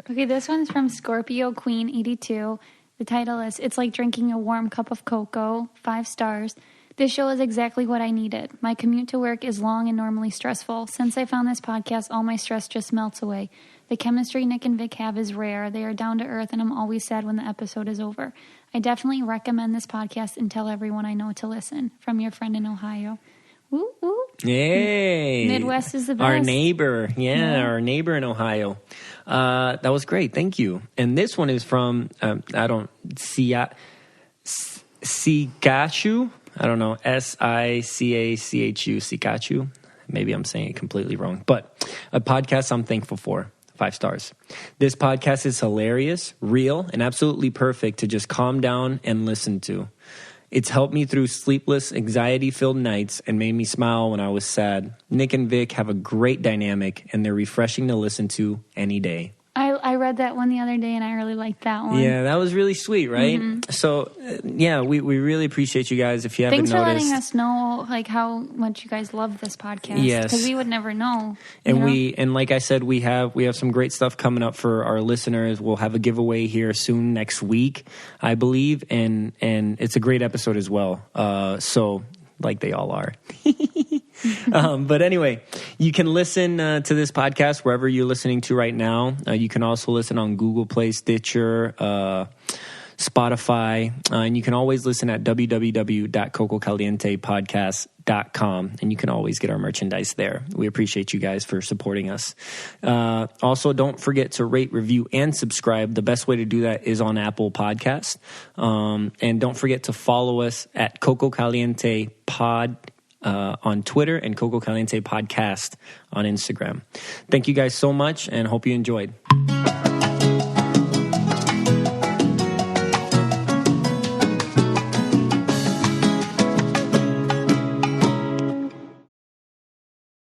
Okay, this one's from Scorpio Queen 82. The title is, It's Like Drinking a Warm Cup of Cocoa, 5 stars. This show is exactly what I needed. My commute to work is long and normally stressful. Since I found this podcast, all my stress just melts away. The chemistry Nick and Vic have is rare. They are down to earth, and I'm always sad when the episode is over. I definitely recommend this podcast and tell everyone I know to listen. From your friend in Ohio. Woo, woo. Yay. Midwest is the best. Our neighbor. Yeah, our neighbor in Ohio. That was great. Thank you. And this one is from, Sikachu. I don't know, Sicachu, Sikachu. Maybe I'm saying it completely wrong. But a podcast I'm thankful for. 5 stars. This podcast is hilarious, real, and absolutely perfect to just calm down and listen to. It's helped me through sleepless, anxiety-filled nights and made me smile when I was sad. Nick and Vic have a great dynamic, and they're refreshing to listen to any day. I read that one the other day, and I really liked that one. Yeah, that was really sweet, right? Mm-hmm. So, we really appreciate you guys. If you haven't noticed. Thanks for letting us know, how much you guys love this podcast. Yes, because we would never know. And like I said, we have some great stuff coming up for our listeners. We'll have a giveaway here soon next week, I believe, and it's a great episode as well. So, like they all are. But anyway, you can listen to this podcast wherever you're listening to right now. You can also listen on Google Play, Stitcher, Spotify, and you can always listen at www.cococalientepodcast.com, and you can always get our merchandise there. We appreciate you guys for supporting us. Also, don't forget to rate, review, and subscribe. The best way to do that is on Apple Podcasts. And don't forget to follow us at Coco Caliente Pod on Twitter and Coco Caliente Podcast on Instagram. Thank you guys so much, and hope you enjoyed.